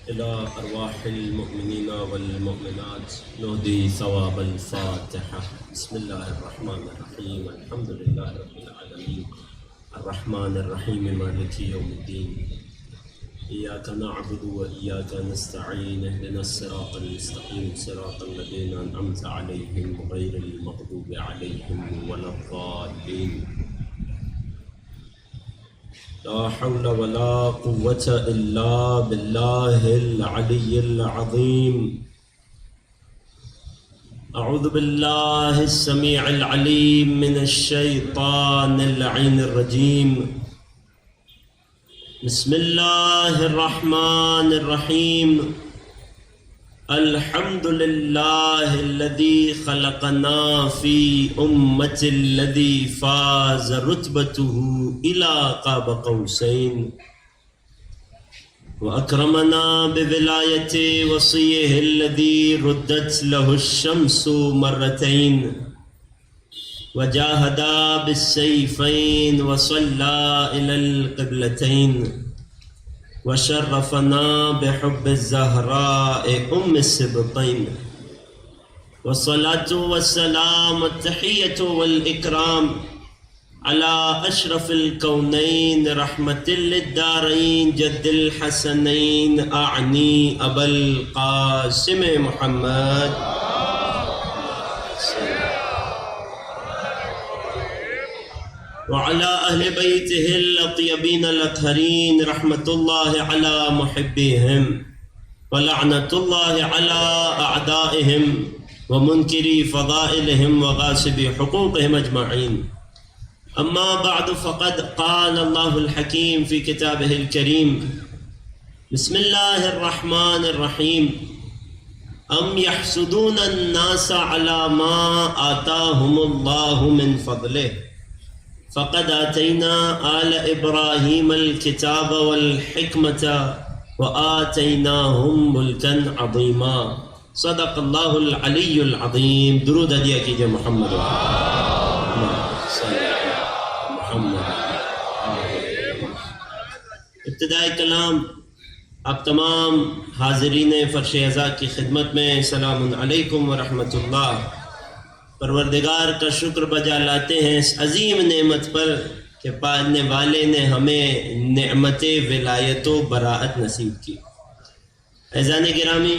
إلى أرواح المؤمنين والمؤمنات نهدي ثواب الفاتحة. بسم الله الرحمن الرحيم. الحمد لله رب العالمين الرحمن الرحيم مالك يوم الدين. إياك نعبد وإياك نستعين. اهدنا الصراط المستقيم صراط الذين أنعمت عليهم غير المغضوب عليهم ولا الضالين. لا حول ولا قوة إلا بالله العلي العظيم. أعوذ بالله السميع العليم من الشيطان اللعين الرجيم. بسم الله الرحمن الرحيم. الحمد لله الذي خلقنا في أمة الذي فاز رتبته إلى قاب قوسين وأكرمنا بولاية وصيه الذي ردت له الشمس مرتين وجاهد بالسيفين وصلى إلى القبلتين وشرفنا بحب الزهراء أم السبطين. والصلاة والسلام التحية والإكرام على أشرف الكونين رحمة للدارين جد الحسنين أعني أبا القاسم محمد وعلى أهل بيته الأطيبين الأطهرين رحمة الله على محبيهم ولعنة الله على أعدائهم ومنكري فضائلهم وغاصبي حقوقهم أجمعين. أما بعد فقد قال الله الحكيم في كتابه الكريم. بسم الله الرحمن الرحيم. أم يحسدون الناس على ما آتاهم الله من فضله فقد آتينا آل إبراهيم الكتاب والحكمة وآتيناهم ملكا عظيما. صدق الله العلي العظيم. درود ہدیہ کیجئے محمد ابتدائی کلام آپ تمام حاضرین فرش عزا کی خدمت میں السلام علیکم ورحمۃ اللہ. پروردگار کا شکر بجا لاتے ہیں اس عظیم نعمت پر کہ پالنے والے نے ہمیں نعمت ولایت و براءت نصیب کی. اعزان گرامی،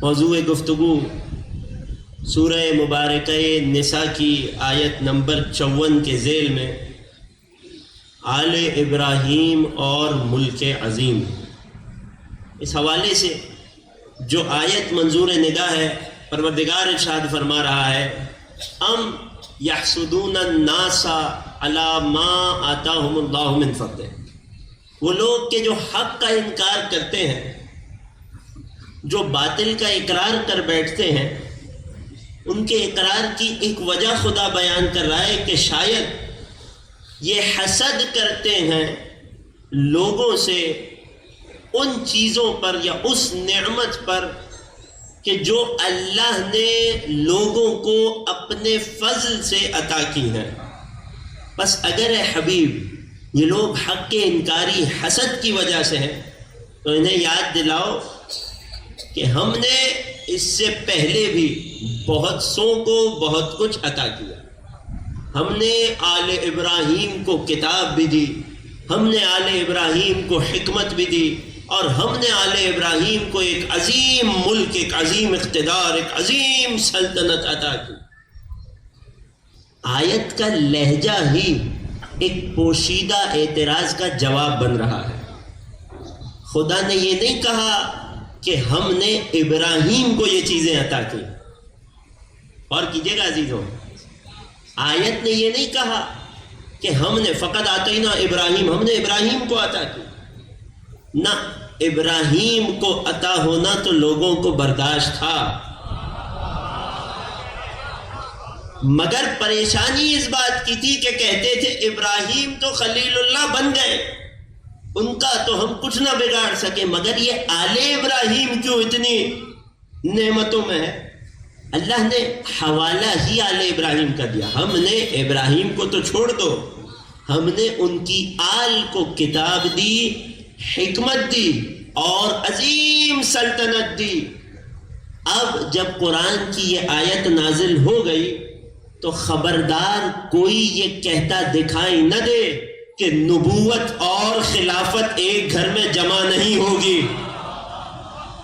موضوع گفتگو سورہ مبارکہ نساء کی آیت نمبر 54 کے ذیل میں آل ابراہیم اور ملک عظیم، اس حوالے سے جو آیت منظور نگاہ ہے، پروردگار ارشاد فرما رہا ہے ام یحسدون الناس علی ما آتاہم اللہ من فضلہ. وہ لوگ کہ جو حق کا انکار کرتے ہیں، جو باطل کا اقرار کر بیٹھتے ہیں، ان کے اقرار کی ایک وجہ خدا بیان کر رہا ہے کہ شاید یہ حسد کرتے ہیں لوگوں سے ان چیزوں پر یا اس نعمت پر کہ جو اللہ نے لوگوں کو اپنے فضل سے عطا کی ہیں. بس اگر اے حبیب یہ لوگ حق کے انکاری حسد کی وجہ سے ہیں تو انہیں یاد دلاؤ کہ ہم نے اس سے پہلے بھی بہت سو کو بہت کچھ عطا کیا. ہم نے آل ابراہیم کو کتاب بھی دی، ہم نے آل ابراہیم کو حکمت بھی دی، اور ہم نے آل ابراہیم کو ایک عظیم ملک، ایک عظیم اقتدار، ایک عظیم سلطنت عطا کی. آیت کا لہجہ ہی ایک پوشیدہ اعتراض کا جواب بن رہا ہے. خدا نے یہ نہیں کہا کہ ہم نے ابراہیم کو یہ چیزیں عطا کی. اور کیجئے گا عزیزوں، آیت نے یہ نہیں کہا کہ ہم نے فقط آتینا ابراہیم، ہم نے ابراہیم کو عطا کی. نہ، ابراہیم کو عطا ہونا تو لوگوں کو برداشت تھا، مگر پریشانی اس بات کی تھی کہ کہتے تھے ابراہیم تو خلیل اللہ بن گئے، ان کا تو ہم کچھ نہ بگاڑ سکے، مگر یہ آل ابراہیم کیوں اتنی نعمتوں میں ہے؟ اللہ نے حوالہ ہی آل ابراہیم کا دیا. ہم نے ابراہیم کو تو چھوڑ دو، ہم نے ان کی آل کو کتاب دی حکمت دی اور عظیم سلطنت دی۔ اب جب قرآن کی یہ آیت نازل ہو گئی تو خبردار کوئی یہ کہتا دکھائی نہ دے کہ نبوت اور خلافت ایک گھر میں جمع نہیں ہوگی۔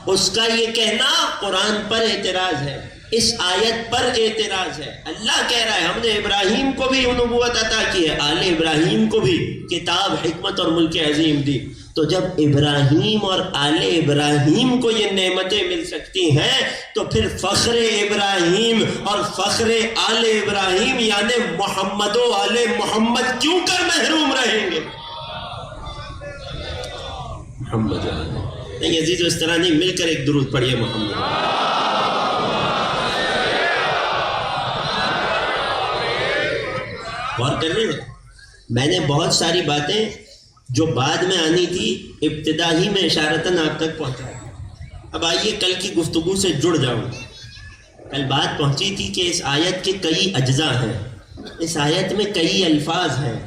اس کا یہ کہنا قرآن پر اعتراض ہے، اس آیت پر اعتراض ہے۔ اللہ کہہ رہا ہے ہم نے ابراہیم کو بھی نبوت عطا کی ہے، آل ابراہیم کو بھی کتاب، حکمت اور ملک عظیم دی۔ تو جب ابراہیم اور آل ابراہیم کو یہ نعمتیں مل سکتی ہیں تو پھر فخر ابراہیم اور فخر آل ابراہیم یعنی محمد و آل محمد کیوں کر محروم رہیں گے؟ محمد نہیں عزیز، اس طرح نہیں، مل کر ایک درود پڑھیے محمد۔ غور کر رہے ہیں، میں نے بہت ساری باتیں جو بعد میں آنی تھی ابتدا ہی میں اشارتاً آپ تک پہنچا۔ اب آئیے کل کی گفتگو سے جڑ جاؤں۔ کل بات پہنچی تھی کہ اس آیت کے کئی اجزاء ہیں، اس آیت میں کئی الفاظ ہیں،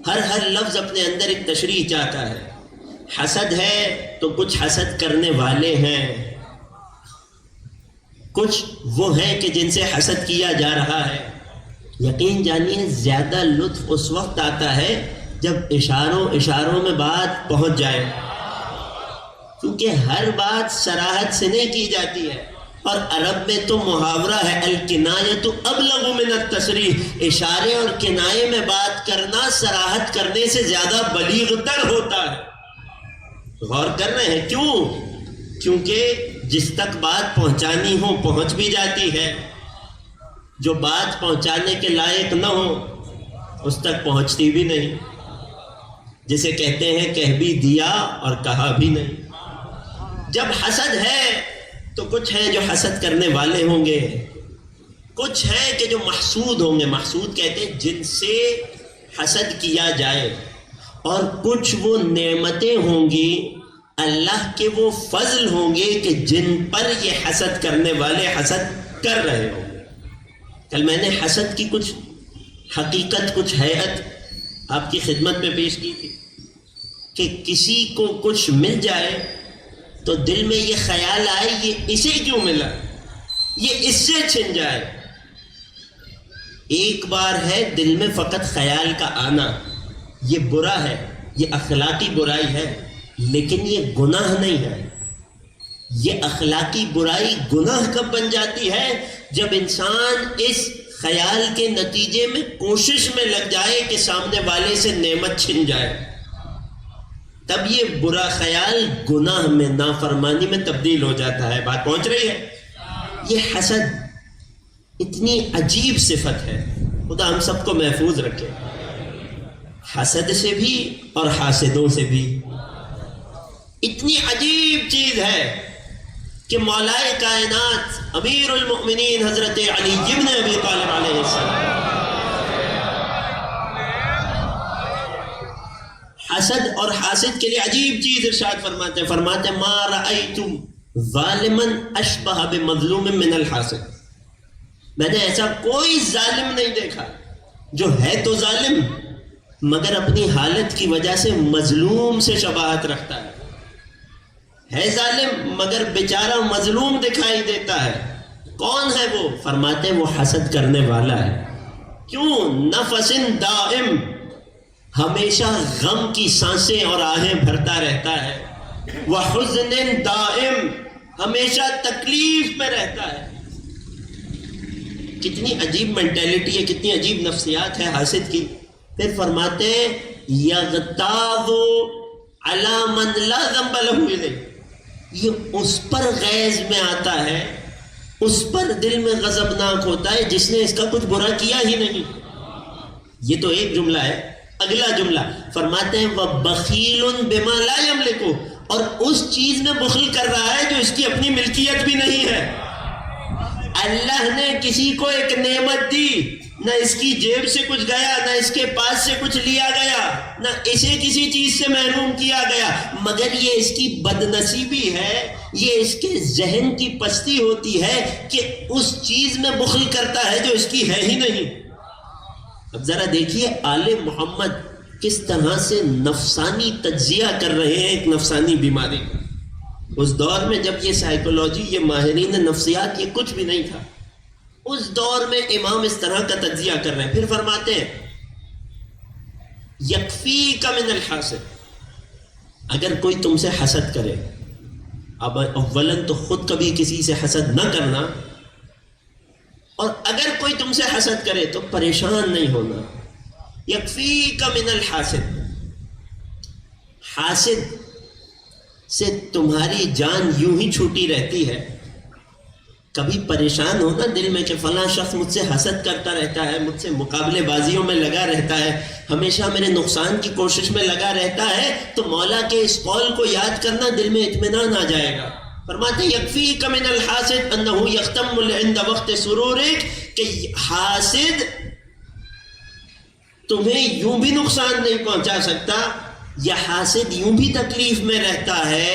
ہر لفظ اپنے اندر ایک تشریح چاہتا ہے۔ حسد ہے تو کچھ حسد کرنے والے ہیں، کچھ وہ ہیں کہ جن سے حسد کیا جا رہا ہے۔ یقین جانیے زیادہ لطف اس وقت آتا ہے جب اشاروں میں بات پہنچ جائے، کیونکہ ہر بات صراحت سے نہیں کی جاتی ہے، اور عرب میں تو محاورہ ہے الکنایۃ ابلغ من التصریح، اشارے اور کنایے میں بات کرنا صراحت کرنے سے زیادہ بلیغ تر ہوتا ہے۔ غور کر رہے ہیں کیوں؟ کیونکہ جس تک بات پہنچانی ہو پہنچ بھی جاتی ہے، جو بات پہنچانے کے لائق نہ ہو اس تک پہنچتی بھی نہیں، جسے کہتے ہیں کہہ بھی دیا اور کہا بھی نہیں۔ جب حسد ہے تو کچھ ہیں جو حسد کرنے والے ہوں گے، کچھ ہیں کہ جو محسود ہوں گے، محسود کہتے ہیں جن سے حسد کیا جائے، اور کچھ وہ نعمتیں ہوں گی، اللہ کے وہ فضل ہوں گے کہ جن پر یہ حسد کرنے والے حسد کر رہے ہوں گے۔ کل میں نے حسد کی کچھ حقیقت، کچھ حیت آپ کی خدمت میں پیش کی تھی کہ کسی کو کچھ مل جائے تو دل میں یہ خیال آئے یہ اسے کیوں ملا، یہ اس سے چھن جائے۔ ایک بار ہے دل میں فقط خیال کا آنا، یہ برا ہے، یہ اخلاقی برائی ہے، لیکن یہ گناہ نہیں ہے۔ یہ اخلاقی برائی گناہ کب بن جاتی ہے؟ جب انسان اس خیال کے نتیجے میں کوشش میں لگ جائے کہ سامنے والے سے نعمت چھن جائے، تب یہ برا خیال گناہ میں، نافرمانی میں تبدیل ہو جاتا ہے۔ بات پہنچ رہی ہے؟ یہ حسد اتنی عجیب صفت ہے، خدا ہم سب کو محفوظ رکھے، حسد سے بھی اور حاسدوں سے بھی۔ اتنی عجیب چیز ہے کہ مولا کائنات امیر المؤمنین حضرت علی ابن ابی طالب علیہ السلام حسد اور حاسد کے لیے عجیب چیز ارشاد فرماتے ہیں ما رأیت ظالما اشبہ بمظلوم من الحاسد، میں نے ایسا کوئی ظالم نہیں دیکھا جو ہے تو ظالم مگر اپنی حالت کی وجہ سے مظلوم سے شباہت رکھتا ہے ظالم مگر بیچارہ مظلوم دکھائی دیتا ہے۔ کون ہے وہ؟ فرماتے ہیں وہ حسد کرنے والا ہے۔ کیوں؟ نفس دائم، ہمیشہ غم کی سانسیں اور آہیں بھرتا رہتا ہے، وحزن دائم، ہمیشہ تکلیف میں رہتا ہے۔ کتنی عجیب مینٹیلٹی ہے، کتنی عجیب نفسیات ہے حاسد کی۔ پھر فرماتے ہیں یغتاظ علی من لا ذنب له الیہ، یہ اس پر غیظ میں آتا ہے، اس پر دل میں غضبناک ہوتا ہے جس نے اس کا کچھ برا کیا ہی نہیں۔ یہ تو ایک جملہ ہے، اگلا جملہ فرماتے ہیں وَبَخِيلٌ بِمَا لَا يَمْلِكُ، اور اس چیز میں بخل کر رہا ہے جو اس کی اپنی ملکیت بھی نہیں ہے۔ اللہ نے کسی کو ایک نعمت دی، نہ اس کی جیب سے کچھ گیا، نہ اس کے پاس سے کچھ لیا گیا، نہ اسے کسی چیز سے محروم کیا گیا، مگر یہ اس کی بدنصیبی ہے، یہ اس کے ذہن کی پستی ہوتی ہے کہ اس چیز میں بخل کرتا ہے جو اس کی ہے ہی نہیں۔ اب ذرا دیکھیے آل محمد کس طرح سے نفسانی تجزیہ کر رہے ہیں ایک نفسانی بیماری کا. اس دور میں جب یہ سائیکولوجی، یہ ماہرین نفسیات، یہ کچھ بھی نہیں تھا، اس دور میں امام اس طرح کا تجزیہ کر رہے ہیں. پھر فرماتے ہیں یکفیک من الحاسد، اگر کوئی تم سے حسد کرے، اب اولاً تو خود کبھی کسی سے حسد نہ کرنا، اور اگر کوئی تم سے حسد کرے تو پریشان نہیں ہونا. یکفیک من الحاسد، حاسد سے تمہاری جان یوں ہی چھوٹی رہتی ہے. کبھی پریشان ہونا دل میں کہ فلاں شخص مجھ سے حسد کرتا رہتا ہے، مجھ سے مقابلے بازیوں میں لگا رہتا ہے، ہمیشہ میرے نقصان کی کوشش میں لگا رہتا ہے، تو مولا کے اس قول کو یاد کرنا دل میں اطمینان آ جائے گا. فرماتے یکفیک من الحاسد انہ یختم عند وقت سرورک، کہ حاسد تمہیں یوں بھی نقصان نہیں پہنچا سکتا، یا حاسد یوں بھی تکلیف میں رہتا ہے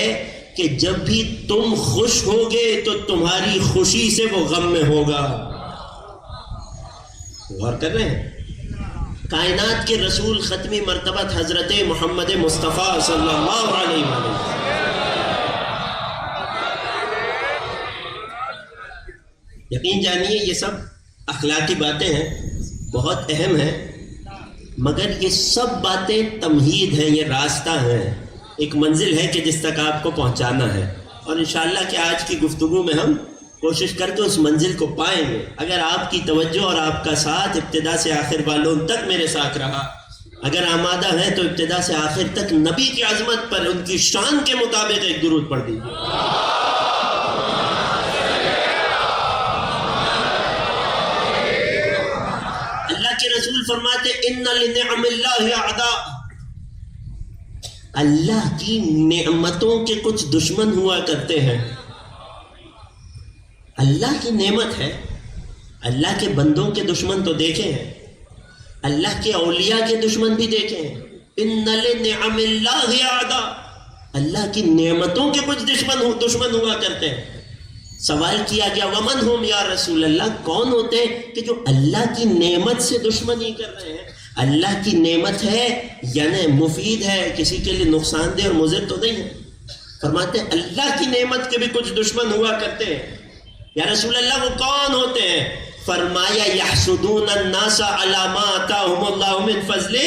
کہ جب بھی تم خوش ہوگے تو تمہاری خوشی سے وہ غم میں ہوگا. غور کر رہے ہیں؟ کائنات کے رسول ختمی مرتبہ حضرت محمد مصطفیٰ صلی اللہ علیہ وسلم. یقین جانیے یہ سب اخلاقی باتیں ہیں، بہت اہم ہیں، مگر یہ سب باتیں تمہید ہیں، یہ راستہ ہیں، ایک منزل ہے کہ جس تک آپ کو پہنچانا ہے. اور انشاءاللہ کہ آج کی گفتگو میں ہم کوشش کر کے اس منزل کو پائیں گے. اگر آپ کی توجہ اور آپ کا ساتھ ابتدا سے آخر والوں تک میرے ساتھ رہا، اگر آمادہ ہیں تو ابتدا سے آخر تک نبی کی عظمت پر ان کی شان کے مطابق ایک درود پڑھ دیجیے. اللہ کے رسول فرماتے ان لنعم اللہ اعداء، اللہ کی نعمتوں کے کچھ دشمن ہوا کرتے ہیں. اللہ کی نعمت ہے، اللہ کے بندوں کے دشمن تو دیکھے ہیں، اللہ کے اولیاء کے دشمن بھی دیکھے ہیں. ان لنعم اللہ اعداء، اللہ کی نعمتوں کے کچھ دشمن ہوا کرتے ہیں. سوال کیا گیا ومن ہم یا رسول اللہ، کون ہوتے ہیں کہ جو اللہ کی نعمت سے دشمنی کر رہے ہیں؟ اللہ کی نعمت ہے یعنی مفید ہے، کسی کے لیے نقصان دہ اور مضر تو نہیں ہے. فرماتے ہیں اللہ کی نعمت کے بھی کچھ دشمن ہوا کرتے ہیں. یا رسول اللہ وہ کون ہوتے ہیں؟ فرمایا یحسدون الناس علی ما آتاہم اللہ من فضلہ،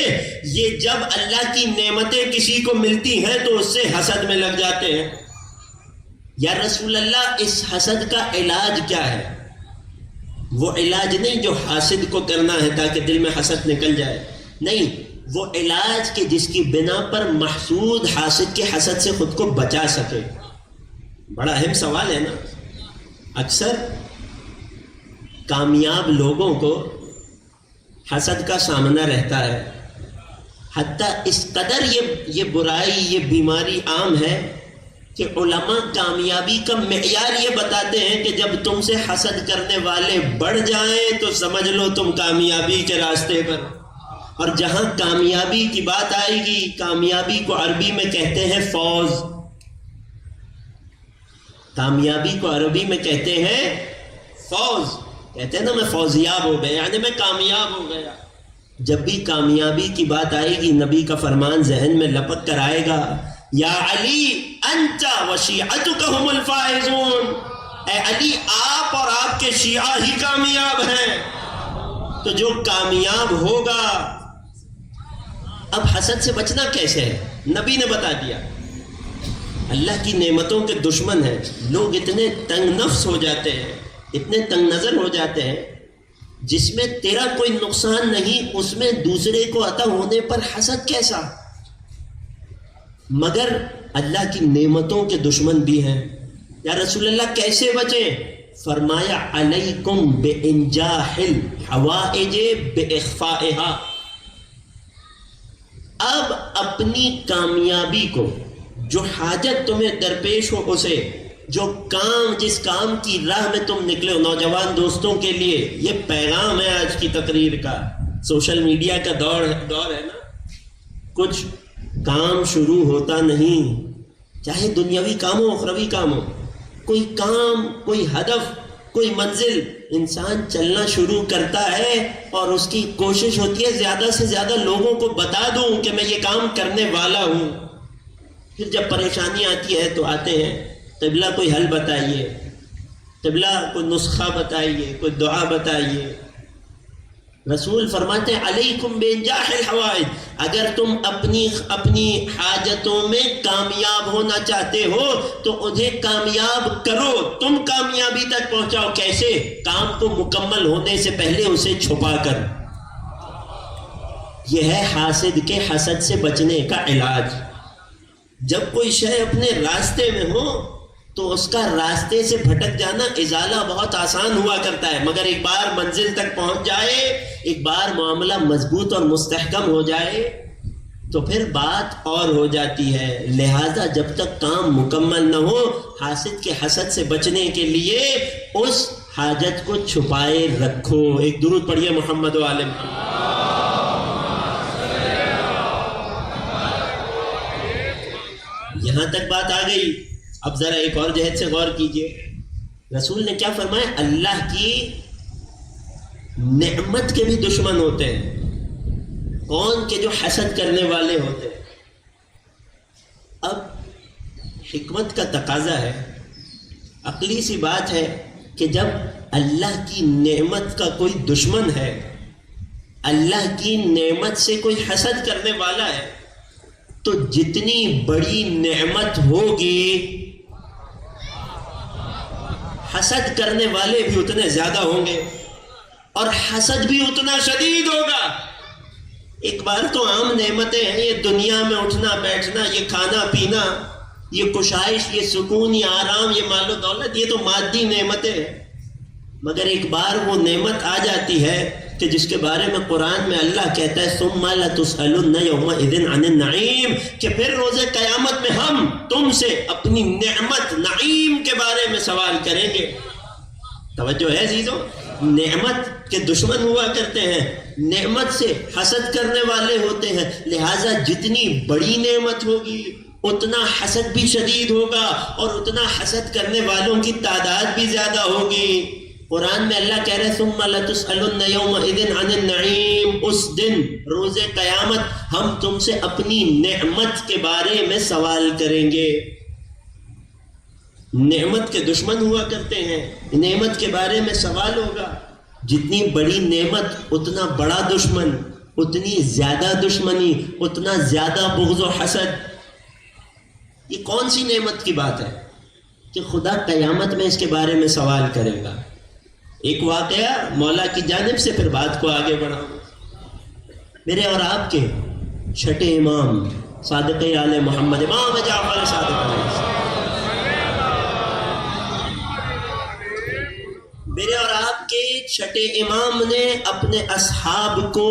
یہ جب اللہ کی نعمتیں کسی کو ملتی ہیں تو اس سے حسد میں لگ جاتے ہیں. یا رسول اللہ اس حسد کا علاج کیا ہے؟ وہ علاج نہیں جو حاسد کو کرنا ہے تاکہ دل میں حسد نکل جائے، نہیں، وہ علاج کہ جس کی بنا پر محسود حاسد کے حسد سے خود کو بچا سکے. بڑا اہم سوال ہے نا. اکثر کامیاب لوگوں کو حسد کا سامنا رہتا ہے، حتیٰ اس قدر یہ برائی، یہ بیماری عام ہے کہ علماء کامیابی کا معیار یہ بتاتے ہیں کہ جب تم سے حسد کرنے والے بڑھ جائیں تو سمجھ لو تم کامیابی کے راستے پر. اور جہاں کامیابی کی بات آئے گی، کامیابی کو عربی میں کہتے ہیں فوز. کامیابی کو عربی میں کہتے ہیں فوز. کہتے ہیں نا میں فوزیاب ہو گیا، یعنی میں کامیاب ہو گیا. جب بھی کامیابی کی بات آئے گی نبی کا فرمان ذہن میں لپک کر آئے گا، یا علی انت وشیعتک هم الفائزون، اے علی آپ اور آپ کے شیعہ ہی کامیاب ہیں. تو جو کامیاب ہوگا، اب حسد سے بچنا کیسے ہے؟ نبی نے بتا دیا. اللہ کی نعمتوں کے دشمن ہیں. لوگ اتنے تنگ نفس ہو جاتے ہیں، اتنے تنگ نظر ہو جاتے ہیں، جس میں تیرا کوئی نقصان نہیں اس میں دوسرے کو عطا ہونے پر حسد کیسا؟ مگر اللہ کی نعمتوں کے دشمن بھی ہیں. یا رسول اللہ کیسے بچیں؟ فرمایا علیکم بانجاح الحوائج باخفائها. اب اپنی کامیابی کو، جو حاجت تمہیں درپیش ہو اسے، جو کام، جس کام کی راہ میں تم نکلے ہو. نوجوان دوستوں کے لیے یہ پیغام ہے آج کی تقریر کا. سوشل میڈیا کا دور ہے نا. کچھ کام شروع ہوتا نہیں، چاہے دنیاوی کام ہو اخروی کام ہو، کوئی کام، کوئی ہدف، کوئی منزل انسان چلنا شروع کرتا ہے اور اس کی کوشش ہوتی ہے زیادہ سے زیادہ لوگوں کو بتا دوں کہ میں یہ کام کرنے والا ہوں. پھر جب پریشانی آتی ہے تو آتے ہیں، قبلہ کوئی حل بتائیے، قبلہ کوئی نسخہ بتائیے، کوئی دعا بتائیے. رسول فرماتے ہیں علیکم بانجاح الحوائج، اگر تم اپنی حاجتوں میں کامیاب ہونا چاہتے ہو تو انہیں کامیاب کرو، تم کامیابی تک پہنچاؤ. کیسے؟ کام کو مکمل ہونے سے پہلے اسے چھپا کر. یہ ہے حاسد کے حسد سے بچنے کا علاج. جب کوئی شے اپنے راستے میں ہو تو اس کا راستے سے بھٹک جانا ازالہ بہت آسان ہوا کرتا ہے، مگر ایک بار منزل تک پہنچ جائے، ایک بار معاملہ مضبوط اور مستحکم ہو جائے تو پھر بات اور ہو جاتی ہے. لہذا جب تک کام مکمل نہ ہو، حاسد کے حسد سے بچنے کے لیے اس حاجت کو چھپائے رکھو. ایک درود پڑھیے محمد و آل محمد. یہاں تک بات آ گئی. اب ذرا ایک اور جہت سے غور کیجئے. رسول نے کیا فرمایا؟ اللہ کی نعمت کے بھی دشمن ہوتے ہیں. کون؟ کے جو حسد کرنے والے ہوتے ہیں. اب حکمت کا تقاضا ہے، عقلی سی بات ہے کہ جب اللہ کی نعمت کا کوئی دشمن ہے، اللہ کی نعمت سے کوئی حسد کرنے والا ہے، تو جتنی بڑی نعمت ہوگی حسد کرنے والے بھی اتنے زیادہ ہوں گے اور حسد بھی اتنا شدید ہوگا. ایک بار تو عام نعمتیں ہیں، یہ دنیا میں اٹھنا بیٹھنا، یہ کھانا پینا، یہ کشائش، یہ سکون، یہ آرام، یہ مال و دولت، یہ تو مادی نعمتیں ہیں. مگر ایک بار وہ نعمت آ جاتی ہے کہ جس کے بارے میں قرآن میں اللہ کہتا ہے ثم لتسألن یومئذ عن النعیم، کہ پھر روز قیامت میں ہم تم سے اپنی نعمت نعیم کے بارے میں سوال کریں گے. توجہ ہے عزیزو؟ نعمت کے دشمن ہوا کرتے ہیں، نعمت سے حسد کرنے والے ہوتے ہیں. لہٰذا جتنی بڑی نعمت ہوگی اتنا حسد بھی شدید ہوگا اور اتنا حسد کرنے والوں کی تعداد بھی زیادہ ہوگی. قرآن میں اللہ کہہ رہے ہیں ثم لتسألن یومئذ عن النعیم، اس دن روز قیامت ہم تم سے اپنی نعمت کے بارے میں سوال کریں گے. نعمت کے دشمن ہوا کرتے ہیں، نعمت کے بارے میں سوال ہوگا. جتنی بڑی نعمت اتنا بڑا دشمن، اتنی زیادہ دشمنی، اتنا زیادہ بغض و حسد. یہ کون سی نعمت کی بات ہے کہ خدا قیامت میں اس کے بارے میں سوال کرے گا. ایک واقعہ مولا کی جانب سے، پھر بات کو آگے بڑھاؤں. میرے اور آپ کے چھٹے امام صادق آل محمد امام جعفر صادق علیہ السلام، میرے اور آپ کے چھٹے امام نے اپنے اصحاب کو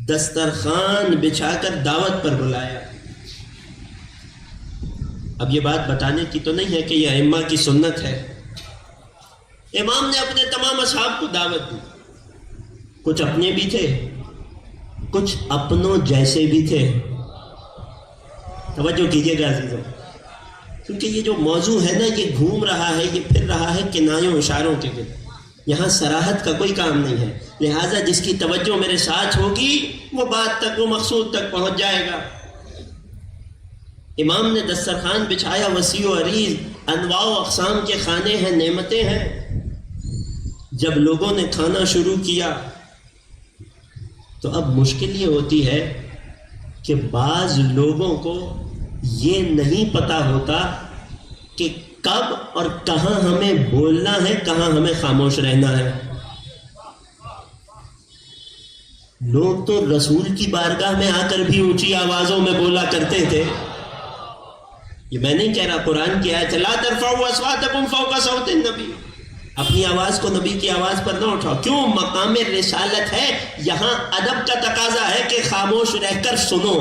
دسترخوان بچھا کر دعوت پر بلایا. اب یہ بات بتانے کی تو نہیں ہے کہ یہ ائمہ کی سنت ہے. امام نے اپنے تمام اصحاب کو دعوت دی. کچھ اپنے بھی تھے، کچھ اپنوں جیسے بھی تھے. توجہ کیجئے گا عزیزوں، کیونکہ یہ جو موضوع ہے نا، یہ گھوم رہا ہے، یہ پھر رہا ہے کنایوں اشاروں کے گرد. یہاں صراحت کا کوئی کام نہیں ہے. لہٰذا جس کی توجہ میرے ساتھ ہوگی وہ بات تک، وہ مقصود تک پہنچ جائے گا. امام نے دسترخوان بچھایا، وسیع و عریض، انواع و اقسام کے کھانے ہیں، نعمتیں ہیں. جب لوگوں نے کھانا شروع کیا تو اب مشکل یہ ہوتی ہے کہ بعض لوگوں کو یہ نہیں پتہ ہوتا کہ کب اور کہاں ہمیں بولنا ہے، کہاں ہمیں خاموش رہنا ہے. لوگ تو رسول کی بارگاہ میں آ کر بھی اونچی آوازوں میں بولا کرتے تھے. یہ میں نہیں کہہ رہا، قرآن کی آیت ہے لا ترفعوا اصواتکم فوق صوت النبی. اپنی آواز کو نبی کی آواز پر نہ اٹھاؤ. کیوں؟ مقام رسالت ہے، یہاں ادب کا تقاضا ہے کہ خاموش رہ کر سنو.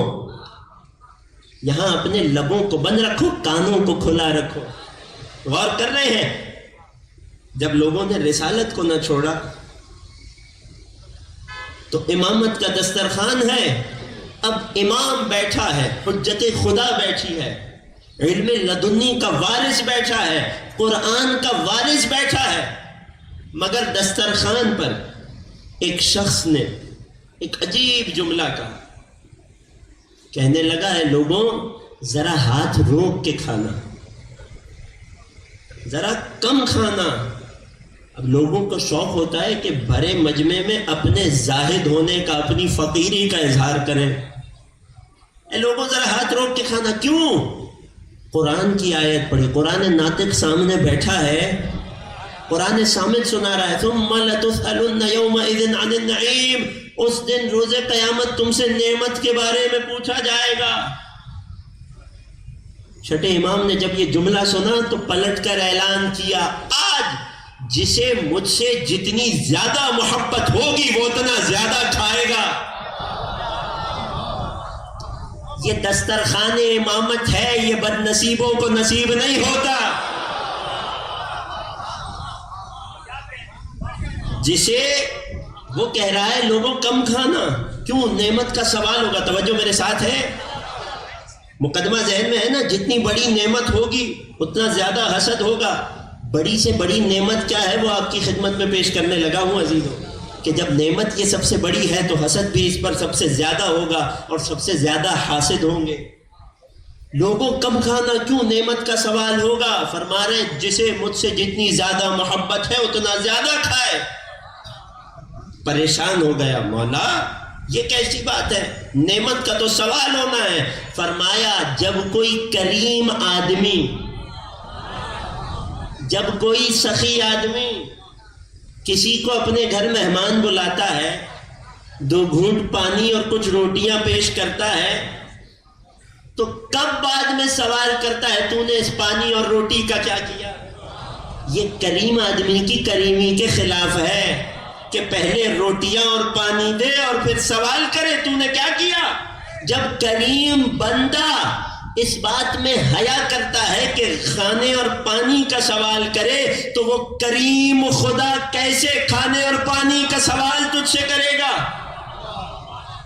یہاں اپنے لبوں کو بند رکھو، کانوں کو کھلا رکھو. غور کر رہے ہیں؟ جب لوگوں نے رسالت کو نہ چھوڑا تو امامت کا دسترخوان ہے. اب امام بیٹھا ہے، حجت خدا بیٹھی ہے، علم لدنی کا وارث بیٹھا ہے، قرآن کا وارث بیٹھا ہے. مگر دسترخوان پر ایک شخص نے ایک عجیب جملہ کہا، کہنے لگا ہے لوگوں ذرا ہاتھ روک کے کھانا، ذرا کم کھانا۔ اب لوگوں کو شوق ہوتا ہے کہ بھرے مجمع میں اپنے زاہد ہونے کا، اپنی فقیری کا اظہار کریں۔ اے لوگوں ذرا ہاتھ روک کے کھانا، کیوں؟ قرآن کی آیت پڑھی، قرآن ناطق سامنے بیٹھا ہے، قرآن سامنے سنا رہا ہے، ثم لتسألن یومئذ عن النعیم، اس دن روز قیامت تم سے نعمت کے بارے میں پوچھا جائے گا۔ چھٹے امام نے جب یہ جملہ سنا تو پلٹ کر اعلان کیا، آج جسے مجھ سے جتنی زیادہ محبت ہوگی وہ اتنا زیادہ کھائے گا۔ یہ دسترخوان امامت ہے، یہ بد نصیبوں کو نصیب نہیں ہوتا۔ جسے وہ کہہ رہا ہے لوگوں کم کھانا، کیوں؟ نعمت کا سوال ہوگا۔ توجہ میرے ساتھ ہے، مقدمہ ذہن میں ہے نا، جتنی بڑی نعمت ہوگی اتنا زیادہ حسد ہوگا۔ بڑی سے بڑی نعمت کیا ہے وہ آپ کی خدمت میں پیش کرنے لگا ہوں عزیزوں، کہ جب نعمت یہ سب سے بڑی ہے تو حسد بھی اس پر سب سے زیادہ ہوگا اور سب سے زیادہ حاسد ہوں گے۔ لوگوں کم کھانا کیوں؟ نعمت کا سوال ہوگا۔ فرما رہے جسے مجھ سے جتنی زیادہ محبت ہے اتنا زیادہ کھائے۔ پریشان ہو گیا، مولا یہ کیسی بات ہے؟ نعمت کا تو سوال ہونا ہے۔ فرمایا جب کوئی کریم آدمی، جب کوئی سخی آدمی کسی کو اپنے گھر مہمان بلاتا ہے، 2 گھونٹ پانی اور کچھ روٹیاں پیش کرتا ہے، تو کب بعد میں سوال کرتا ہے تو نے اس پانی اور روٹی کا کیا کیا؟ یہ کریم آدمی کی کریمی کے خلاف ہے کہ پہلے روٹیاں اور پانی دے اور پھر سوال کرے تو نے کیا کیا۔ جب کریم بندہ اس بات میں حیا کرتا ہے کہ کھانے اور پانی کا سوال کرے تو وہ کریم خدا کیسے کھانے اور پانی کا سوال تجھ سے کرے گا؟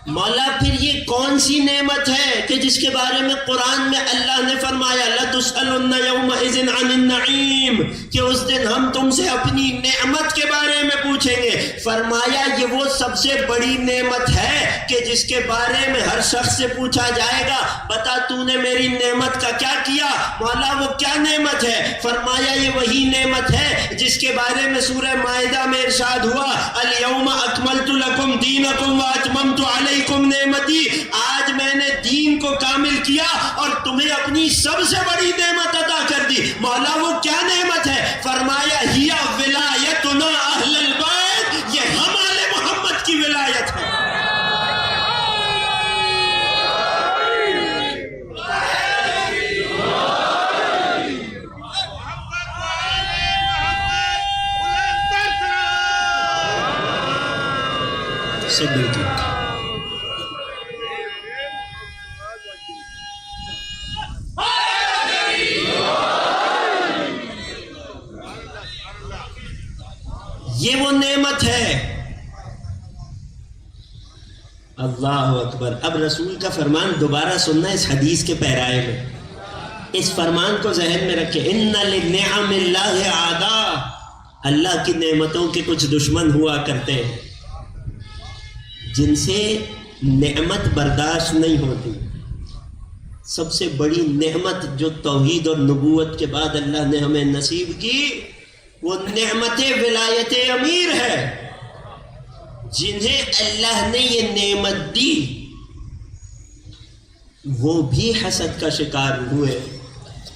مولا پھر یہ کون سی نعمت ہے کہ جس کے بارے میں قرآن میں اللہ نے فرمایا لَتُسْأَلُنَّ يَوْمَئِذٍ عَنِ النَّعِيمِ، کہ اس دن ہم تم سے اپنی نعمت کے بارے میں پوچھیں گے۔ فرمایا یہ وہ سب سے بڑی نعمت ہے کہ جس کے بارے میں ہر شخص سے پوچھا جائے گا بتا تو نے میری نعمت کا کیا کیا؟ مولا وہ کیا نعمت ہے؟ فرمایا یہ وہی نعمت ہے جس کے بارے میں سورہ مائدہ میں ارشاد ہوا الْيَوْمَ أَكْمَلْتُ لَكُمْ دِينَكُمْ وَأَتْمَمْتُ عَلَيْكُمْ نعمتی، آج میں نے دین کو کامل کیا اور تمہیں اپنی سب سے بڑی نعمت عطا کر دی۔ مولا وہ کیا نعمت ہے؟ فرمایا ہی ولایتنا اہل البیت، یہ ہم آل محمد کی ولایت ہے۔ یہ وہ نعمت ہے۔ اللہ اکبر۔ اب رسول کا فرمان دوبارہ سننا اس حدیث کے پیرائے میں، اس فرمان کو ذہن میں رکھے، ان لنعم اللہ اعداء، اللہ کی نعمتوں کے کچھ دشمن ہوا کرتے ہیں جن سے نعمت برداشت نہیں ہوتی۔ سب سے بڑی نعمت جو توحید اور نبوت کے بعد اللہ نے ہمیں نصیب کی وہ نعمت ولایت امیر ہے۔ جنہیں اللہ نے یہ نعمت دی وہ بھی حسد کا شکار ہوئے۔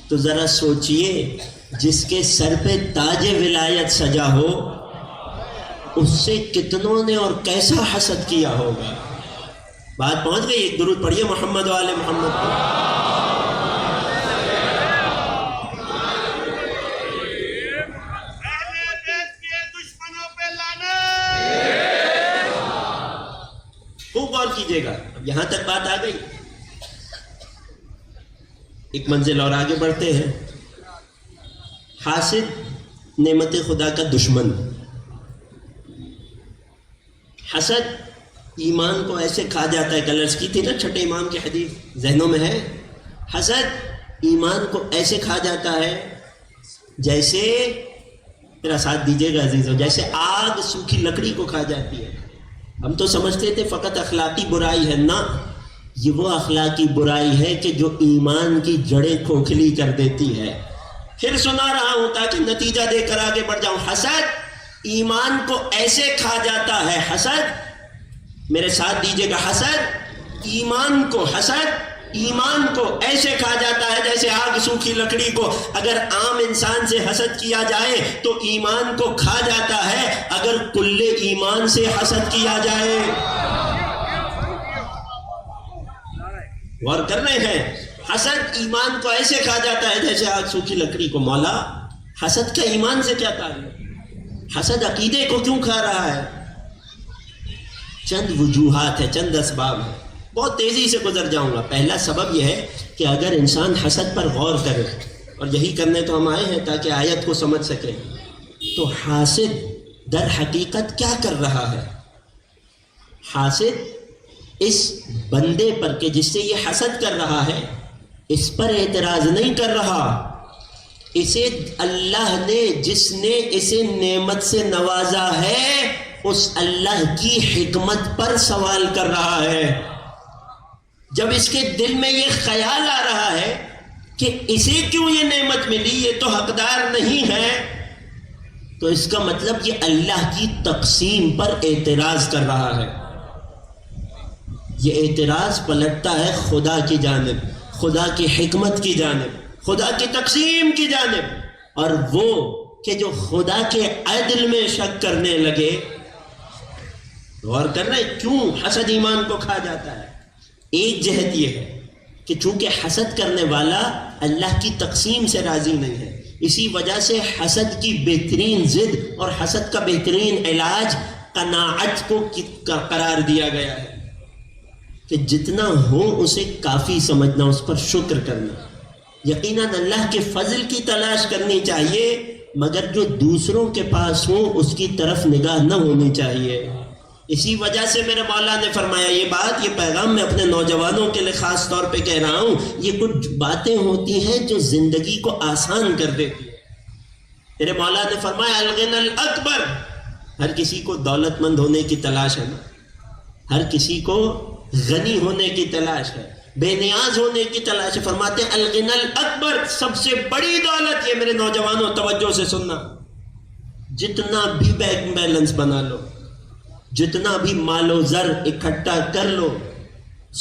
تو ذرا سوچئے جس کے سر پہ تاج ولایت سجا ہو اس سے کتنوں نے اور کیسا حسد کیا ہوگا۔ بات پہنچ گئی؟ ایک درود پڑھیے محمد و آل محمد پر۔ خوب غور کیجیے گا۔ اب یہاں تک بات آ گئی، ایک منزل اور آگے بڑھتے ہیں۔ حاسد نعمت خدا کا دشمن۔ حسد ایمان کو ایسے کھا جاتا ہے، کلرز کی تھی نا چھٹے امام کی حدیث ذہنوں میں ہے۔ حسد ایمان کو ایسے کھا جاتا ہے جیسے میرا ساتھ دیجیے گا عزیزوں، جیسے آگ سوکھی لکڑی کو کھا جاتی ہے. ہم تو سمجھتے تھے فقط اخلاقی برائی ہے، نہ، یہ وہ اخلاقی برائی ہے کہ جو ایمان کی جڑیں کھوکھلی کر دیتی ہے. پھر سنا رہا ہوں تاکہ نتیجہ دے کر آگے بڑھ جاؤں. حسد ایمان کو ایسے کھا جاتا ہے، حسد، میرے ساتھ دیجیے گا، حسد ایمان کو ایسے کھا جاتا ہے جیسے آگ سوکھی لکڑی کو. اگر عام انسان سے حسد کیا جائے تو ایمان کو کھا جاتا ہے، اگر کل ایمان سے حسد کیا جائے. غور کر رہے ہیں؟ حسد ایمان کو ایسے کھا جاتا ہے جیسے آگ سوکھی لکڑی کو. مولا، حسد کا ایمان سے کیا تعلق؟ حسد عقیدے کو کیوں کھا رہا ہے؟ چند وجوہات ہیں، چند اسباب ہیں، بہت تیزی سے گزر جاؤں گا. پہلا سبب یہ ہے کہ اگر انسان حسد پر غور کرے، اور یہی کرنے تو ہم آئے ہیں تاکہ آیت کو سمجھ سکیں، تو حاسد در حقیقت کیا کر رہا ہے؟ حاسد اس بندے پر کہ جس سے یہ حسد کر رہا ہے، اس پر اعتراض نہیں کر رہا، اسے اللہ نے جس نے اسے نعمت سے نوازا ہے اس اللہ کی حکمت پر سوال کر رہا ہے. جب اس کے دل میں یہ خیال آ رہا ہے کہ اسے کیوں یہ نعمت ملی، یہ تو حقدار نہیں ہے، تو اس کا مطلب یہ اللہ کی تقسیم پر اعتراض کر رہا ہے. یہ اعتراض پلٹتا ہے خدا کی جانب، خدا کی حکمت کی جانب، خدا کی تقسیم کی جانب. اور وہ کہ جو خدا کے عدل میں شک کرنے لگے. غور کر رہے ہیں کیوں حسد ایمان کو کھا جاتا ہے؟ ایک جہت یہ ہے کہ چونکہ حسد کرنے والا اللہ کی تقسیم سے راضی نہیں ہے، اسی وجہ سے حسد کی بہترین ضد اور حسد کا بہترین علاج قناعت کو قرار دیا گیا ہے کہ جتنا ہو اسے کافی سمجھنا، اس پر شکر کرنا. یقیناً اللہ کے فضل کی تلاش کرنی چاہیے، مگر جو دوسروں کے پاس ہو اس کی طرف نگاہ نہ ہونی چاہیے. اسی وجہ سے میرے مولا نے فرمایا، یہ بات، یہ پیغام میں اپنے نوجوانوں کے لیے خاص طور پہ کہہ رہا ہوں، یہ کچھ باتیں ہوتی ہیں جو زندگی کو آسان کر دیتی ہے. میرے مولا نے فرمایا الغنى الاکبر، ہر کسی کو دولت مند ہونے کی تلاش ہے نا، ہر کسی کو غنی ہونے کی تلاش ہے، بے نیاز ہونے کی تلاش ہے. فرماتے ہیں الغنى الاکبر، سب سے بڑی دولت یہ. میرے نوجوانوں توجہ سے سننا، جتنا بھی بینک بیلنس بنا لو، جتنا بھی مال و زر اکٹھا کر لو،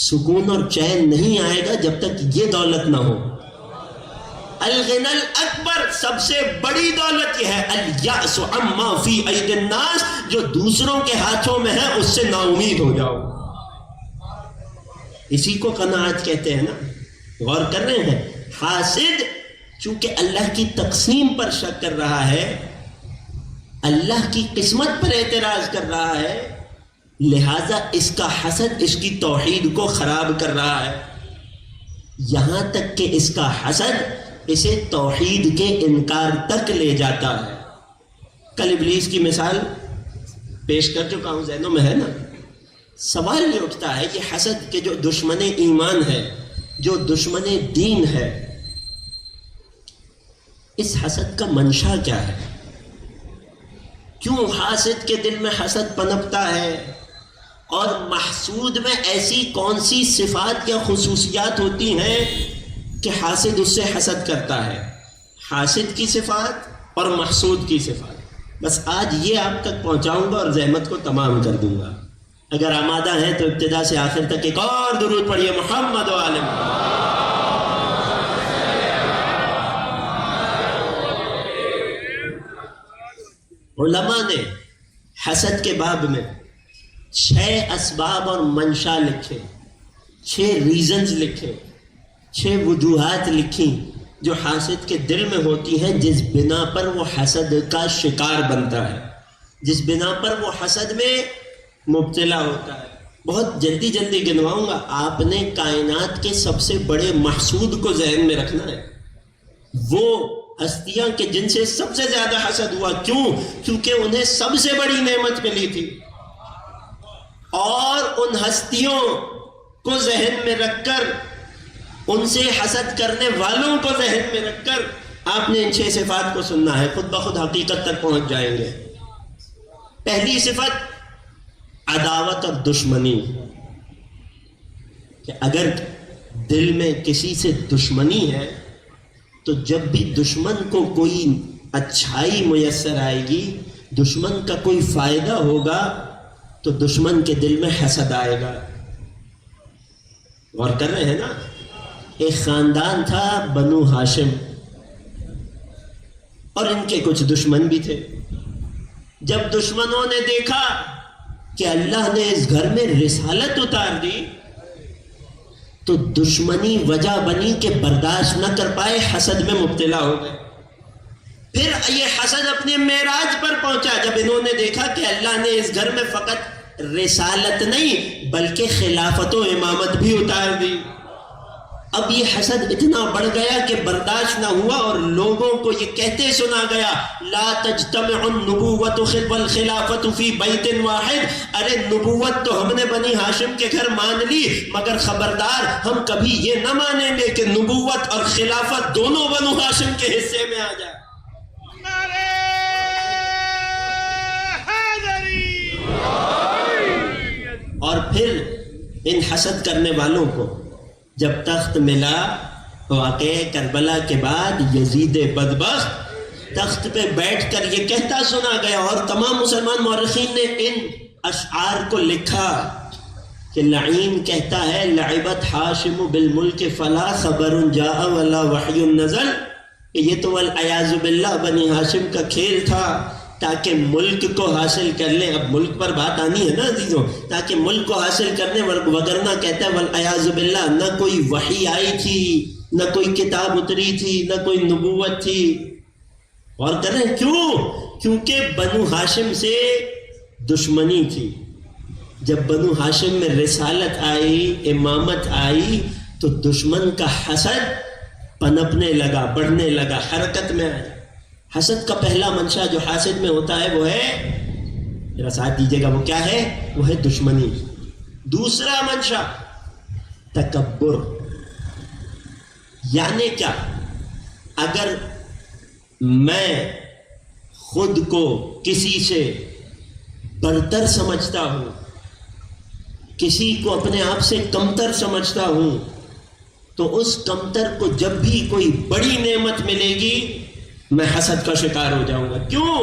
سکون اور چین نہیں آئے گا جب تک یہ دولت نہ ہو. الغنى الاکبر، سب سے بڑی دولت یہ ہے الیأس عما فی ایدی الناس، جو دوسروں کے ہاتھوں میں ہے اس سے نا امید ہو جاؤ. اسی کو قناعت کہتے ہیں نا. غور کر رہے ہیں؟ حاسد چونکہ اللہ کی تقسیم پر شک کر رہا ہے، اللہ کی قسمت پر اعتراض کر رہا ہے، لہذا اس کا حسد اس کی توحید کو خراب کر رہا ہے، یہاں تک کہ اس کا حسد اسے توحید کے انکار تک لے جاتا ہے. کل ابلیس کی مثال پیش کر چکا ہوں، ذہنوں میں ہے نا. سوال یہ اٹھتا ہے کہ حسد کے جو دشمن ایمان ہے، جو دشمن دین ہے، اس حسد کا منشا کیا ہے؟ کیوں حاسد کے دل میں حسد پنپتا ہے؟ اور محسود میں ایسی کون سی صفات یا خصوصیات ہوتی ہیں کہ حاسد اس سے حسد کرتا ہے؟ حاسد کی صفات اور محسود کی صفات، بس آج یہ آپ تک پہنچاؤں گا اور زحمت کو تمام کر دوں گا. اگر آمادہ ہیں تو ابتدا سے آخر تک ایک اور درود پڑھیے، محمد و آل محمد. علماء نے حسد کے باب میں 6 اسباب اور منشا لکھے، 6 ریزنز لکھے، 6 وجوہات لکھی جو حاسد کے دل میں ہوتی ہیں، جس بنا پر وہ حسد کا شکار بنتا ہے، جس بنا پر وہ حسد میں مبتلا ہوتا ہے. بہت جلدی جلدی گنواؤں گا. آپ نے کائنات کے سب سے بڑے محسود کو ذہن میں رکھنا ہے، وہ ہستیاں کہ جن سے سب سے زیادہ حسد ہوا. کیوں؟ کیونکہ انہیں سب سے بڑی نعمت ملی تھی، اور ان ہستیوں کو ذہن میں رکھ کر، ان سے حسد کرنے والوں کو ذہن میں رکھ کر آپ نے ان 6 صفات کو سننا ہے، خود بخود حقیقت تک پہنچ جائیں گے۔ پہلی صفت عداوت اور دشمنی، کہ اگر دل میں کسی سے دشمنی ہے تو جب بھی دشمن کو کوئی اچھائی میسر آئے گی، دشمن کا کوئی فائدہ ہوگا تو دشمن کے دل میں حسد آئے گا۔ غور کر رہے ہیں نا؟ ایک خاندان تھا بنو ہاشم، اور ان کے کچھ دشمن بھی تھے۔ جب دشمنوں نے دیکھا کہ اللہ نے اس گھر میں رسالت اتار دی تو دشمنی وجہ بنی کہ برداشت نہ کر پائے، حسد میں مبتلا ہو گئے۔ پھر یہ حسد اپنے معراج پر پہنچا جب انہوں نے دیکھا کہ اللہ نے اس گھر میں فقط رسالت نہیں بلکہ خلافت و امامت بھی اتار دی۔ اب یہ حسد اتنا بڑھ گیا کہ برداشت نہ ہوا، اور لوگوں کو یہ کہتے سنا گیا لا تجتمع النبوت والخلافت فی بیت واحد، ارے نبوت تو ہم نے بنی ہاشم کے گھر مان لی، مگر خبردار ہم کبھی یہ نہ مانیں گے کہ نبوت اور خلافت دونوں بنو ہاشم کے حصے میں آ جائے۔ اور پھر ان حسد کرنے والوں کو جب تخت ملا، واقعہ کربلا کے بعد یزید بدبخت تخت پہ بیٹھ کر یہ کہتا سنا گیا، اور تمام مسلمان مورخین نے ان اشعار کو لکھا کہ لعین کہتا ہے لعبت ہاشم بالملک فلا خبر جاء ولا وحی نزل، کہ یہ تو والعیاذ باللہ بنی ہاشم کا کھیل تھا تاکہ ملک کو حاصل کر لیں۔ اب ملک پر بات آنی ہے نا عزیزوں، تاکہ ملک کو حاصل کرنے، وگرنہ کہتا ہے والعیاذ باللہ نہ کوئی وحی آئی تھی، نہ کوئی کتاب اتری تھی، نہ کوئی نبوت تھی۔ اور کر رہے ہیں کیوں؟ کیونکہ بنو ہاشم سے دشمنی تھی۔ جب بنو ہاشم میں رسالت آئی، امامت آئی، تو دشمن کا حسد پنپنے لگا، بڑھنے لگا، حرکت میں آیا۔ حسد کا پہلا منشا جو حاسد میں ہوتا ہے وہ ہے، میرا ساتھ دیجیے گا، وہ کیا ہے؟ وہ ہے دشمنی۔ دوسرا منشا تکبر، یعنی کیا؟ اگر میں خود کو کسی سے برتر سمجھتا ہوں، کسی کو اپنے آپ سے کمتر سمجھتا ہوں، تو اس کمتر کو جب بھی کوئی بڑی نعمت ملے گی میں حسد کا شکار ہو جاؤں گا۔ کیوں؟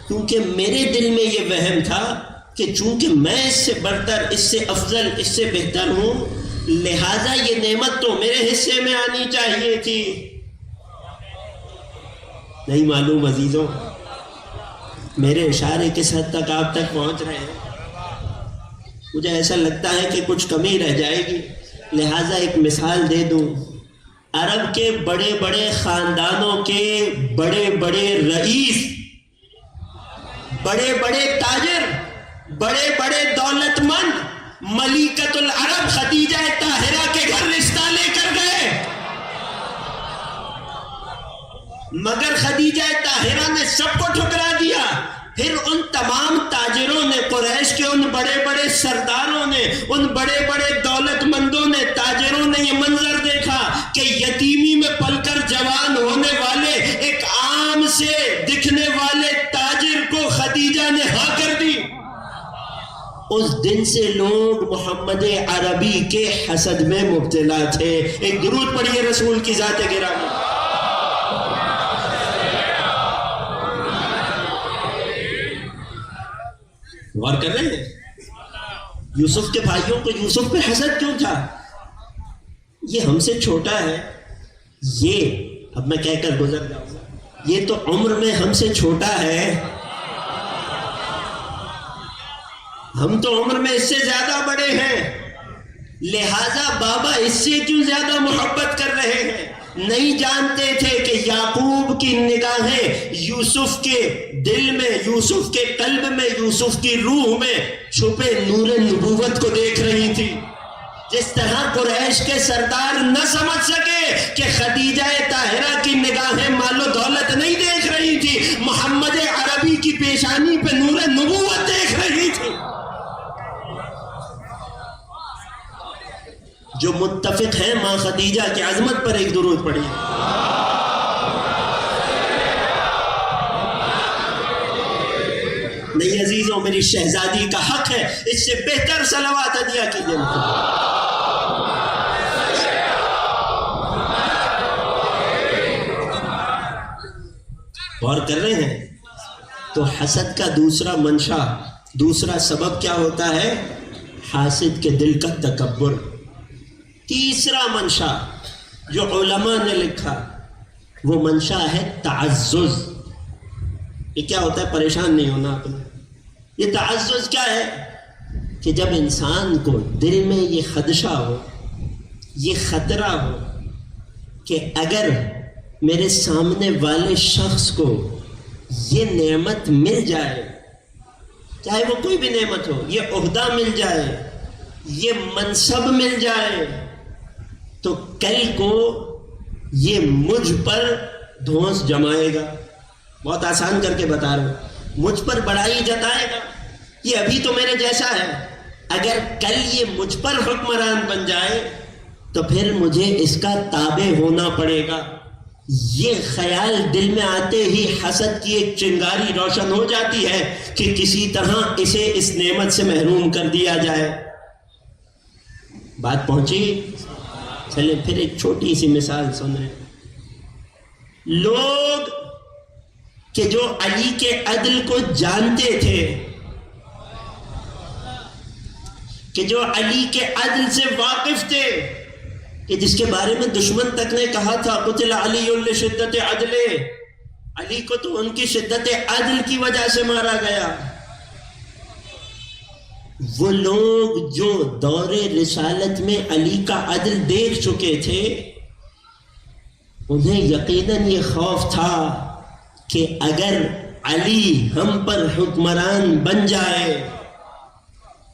کیونکہ میرے دل میں یہ وہم تھا کہ چونکہ میں اس سے برتر، اس سے افضل، اس سے بہتر ہوں، لہٰذا یہ نعمت تو میرے حصے میں آنی چاہیے تھی۔ نہیں معلوم عزیزوں، میرے اشارے کس حد تک آپ تک پہنچ رہے ہیں؟ مجھے ایسا لگتا ہے کہ کچھ کمی رہ جائے گی، لہٰذا ایک مثال دے دوں۔ عرب کے بڑے بڑے خاندانوں کے بڑے بڑے رئیس، بڑے بڑے تاجر، بڑے بڑے دولت مند ملکۃ العرب خدیجہ طاہرہ کے گھر رشتہ لے کر گئے، مگر خدیجہ طاہرہ نے سب کو ٹھکرا دیا۔ پھر ان تمام تاجروں نے، قریش کے ان بڑے بڑے سرداروں نے، ان بڑے بڑے دولت مندوں نے، تاجروں نے یہ منظر دیکھا کہ یتیمی میں پل کر جوان ہونے والے ایک عام سے دکھنے والے تاجر کو خدیجہ نے ہاں کر دی۔ اس دن سے لوگ محمد عربی کے حسد میں مبتلا تھے۔ ایک درود پڑھیے رسول کی ذات گرامی۔ غور کر رہے ہیں؟ یوسف کے بھائیوں کو یوسف پہ حسد کیوں تھا؟ یہ ہم سے چھوٹا ہے، یہ اب میں کہہ کر گزر جاؤں گا، یہ تو عمر میں ہم سے چھوٹا ہے، ہم تو عمر میں اس سے زیادہ بڑے ہیں، لہذا بابا اس سے کیوں زیادہ محبت کر رہے ہیں؟ نہیں جانتے تھے کہ یعقوب کی نگاہیں یوسف کے دل میں، یوسف کے قلب میں، یوسف کی روح میں چھپے نور نبوت کو دیکھ رہی تھی۔ جس طرح قریش کے سردار نہ سمجھ سکے کہ خدیجہ طاہرہ کی نگاہیں مال و دولت نہیں دیکھ رہی تھی، محمد عربی کی پیشانی پہ نور نبوت دیکھ رہی تھی۔ جو متفق ہیں ماں خدیجہ کی عظمت پر ایک درود پڑھی۔ عزیزوں میری شہزادی کا حق ہے، اس سے بہتر صلوات ہدیہ کیجیے. اور کر رہے ہیں تو حسد کا دوسرا منشا، دوسرا سبب کیا ہوتا ہے؟ حاسد کے دل کا تکبر. تیسرا منشا جو علماء نے لکھا وہ منشا ہے تعزز. یہ کیا ہوتا ہے؟ پریشان نہیں ہونا آپ نے. یہ تعزز کیا ہے؟ کہ جب انسان کو دل میں یہ خدشہ ہو، یہ خطرہ ہو کہ اگر میرے سامنے والے شخص کو یہ نعمت مل جائے، چاہے وہ کوئی بھی نعمت ہو، یہ عہدہ مل جائے، یہ منصب مل جائے، تو کل کو یہ مجھ پر دھونس جمائے گا. بہت آسان کر کے بتا رہا ہوں، مجھ پر بڑائی جتائے گا. یہ ابھی تو میرے جیسا ہے، اگر کل یہ مجھ پر حکمران بن جائے تو پھر مجھے اس کا تابع ہونا پڑے گا. یہ خیال دل میں آتے ہی حسد کی ایک چنگاری روشن ہو جاتی ہے کہ کسی طرح اسے اس نعمت سے محروم کر دیا جائے. بات پہنچی؟ چلیں پھر ایک چھوٹی سی مثال سن رہے. لوگ کہ جو علی کے عدل کو جانتے تھے، کہ جو علی کے عدل سے واقف تھے، کہ جس کے بارے میں دشمن تک نے کہا تھا قتل علی لشدت عدل، علی کو تو ان کی شدت عدل کی وجہ سے مارا گیا. وہ لوگ جو دور رسالت میں علی کا عدل دیکھ چکے تھے، انہیں یقیناً یہ خوف تھا کہ اگر علی ہم پر حکمران بن جائے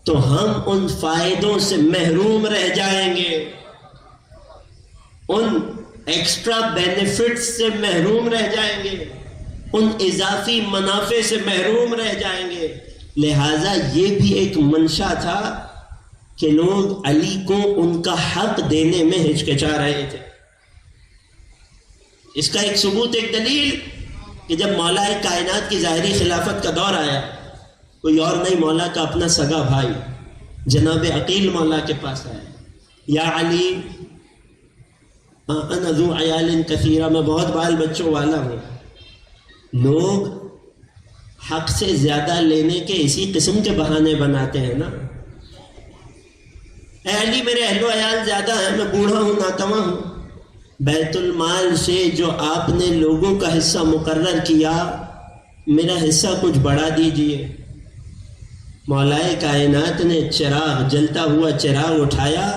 تو ہم ان فائدوں سے محروم رہ جائیں گے، ان ایکسٹرا بینیفٹس سے محروم رہ جائیں گے، ان اضافی منافع سے محروم رہ جائیں گے. لہٰذا یہ بھی ایک منشا تھا کہ لوگ علی کو ان کا حق دینے میں ہچکچا رہے تھے. اس کا ایک ثبوت، ایک دلیل کہ جب مولا کائنات کی ظاہری خلافت کا دور آیا، کوئی اور نہیں، مولا کا اپنا سگا بھائی جناب عقیل مولا کے پاس آیا. یا علی انا ذو عیال کثیرہ، میں بہت بال بچوں والا ہوں. لوگ حق سے زیادہ لینے کے اسی قسم کے بہانے بناتے ہیں نا. اے علی میرے اہل و عیال زیادہ ہیں، میں بوڑھا ہوں، ناتواں ہوں، بیت المال سے جو آپ نے لوگوں کا حصہ مقرر کیا میرا حصہ کچھ بڑھا دیجئے. مولائے کائنات نے چراغ، جلتا ہوا چراغ اٹھایا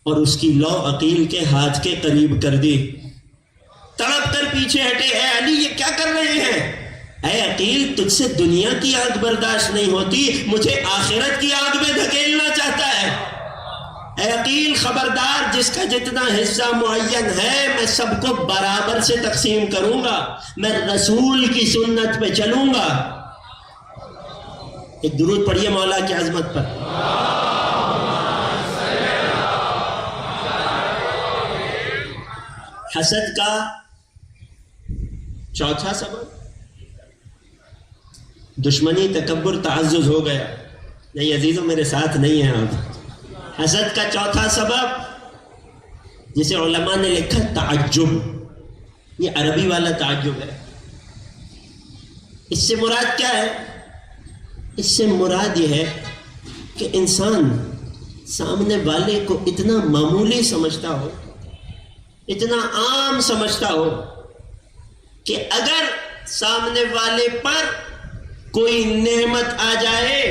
اور اس کی لو عقیل کے ہاتھ کے قریب کر دی. تڑپ کر پیچھے ہٹے. اے علی یہ کیا کر رہے ہیں؟ اے عقیل تجھ سے دنیا کی آگ برداشت نہیں ہوتی، مجھے آخرت کی آگ میں دھکیلنا چاہتا ہے. اے عقیل خبردار، جس کا جتنا حصہ معین ہے میں سب کو برابر سے تقسیم کروں گا، میں رسول کی سنت پہ چلوں گا. ایک درود پڑھیے مولا کی عظمت پر. حسد کا چوتھا سبب دشمنی، تکبر، تعزز ہو گیا. نہیں عزیزوں میرے ساتھ نہیں ہیں آپ. حسد کا چوتھا سبب جسے علماء نے لکھا تعجب. یہ عربی والا تعجب ہے. اس سے مراد کیا ہے؟ اس سے مراد یہ ہے کہ انسان سامنے والے کو اتنا معمولی سمجھتا ہو، اتنا عام سمجھتا ہو کہ اگر سامنے والے پر کوئی نعمت آ جائے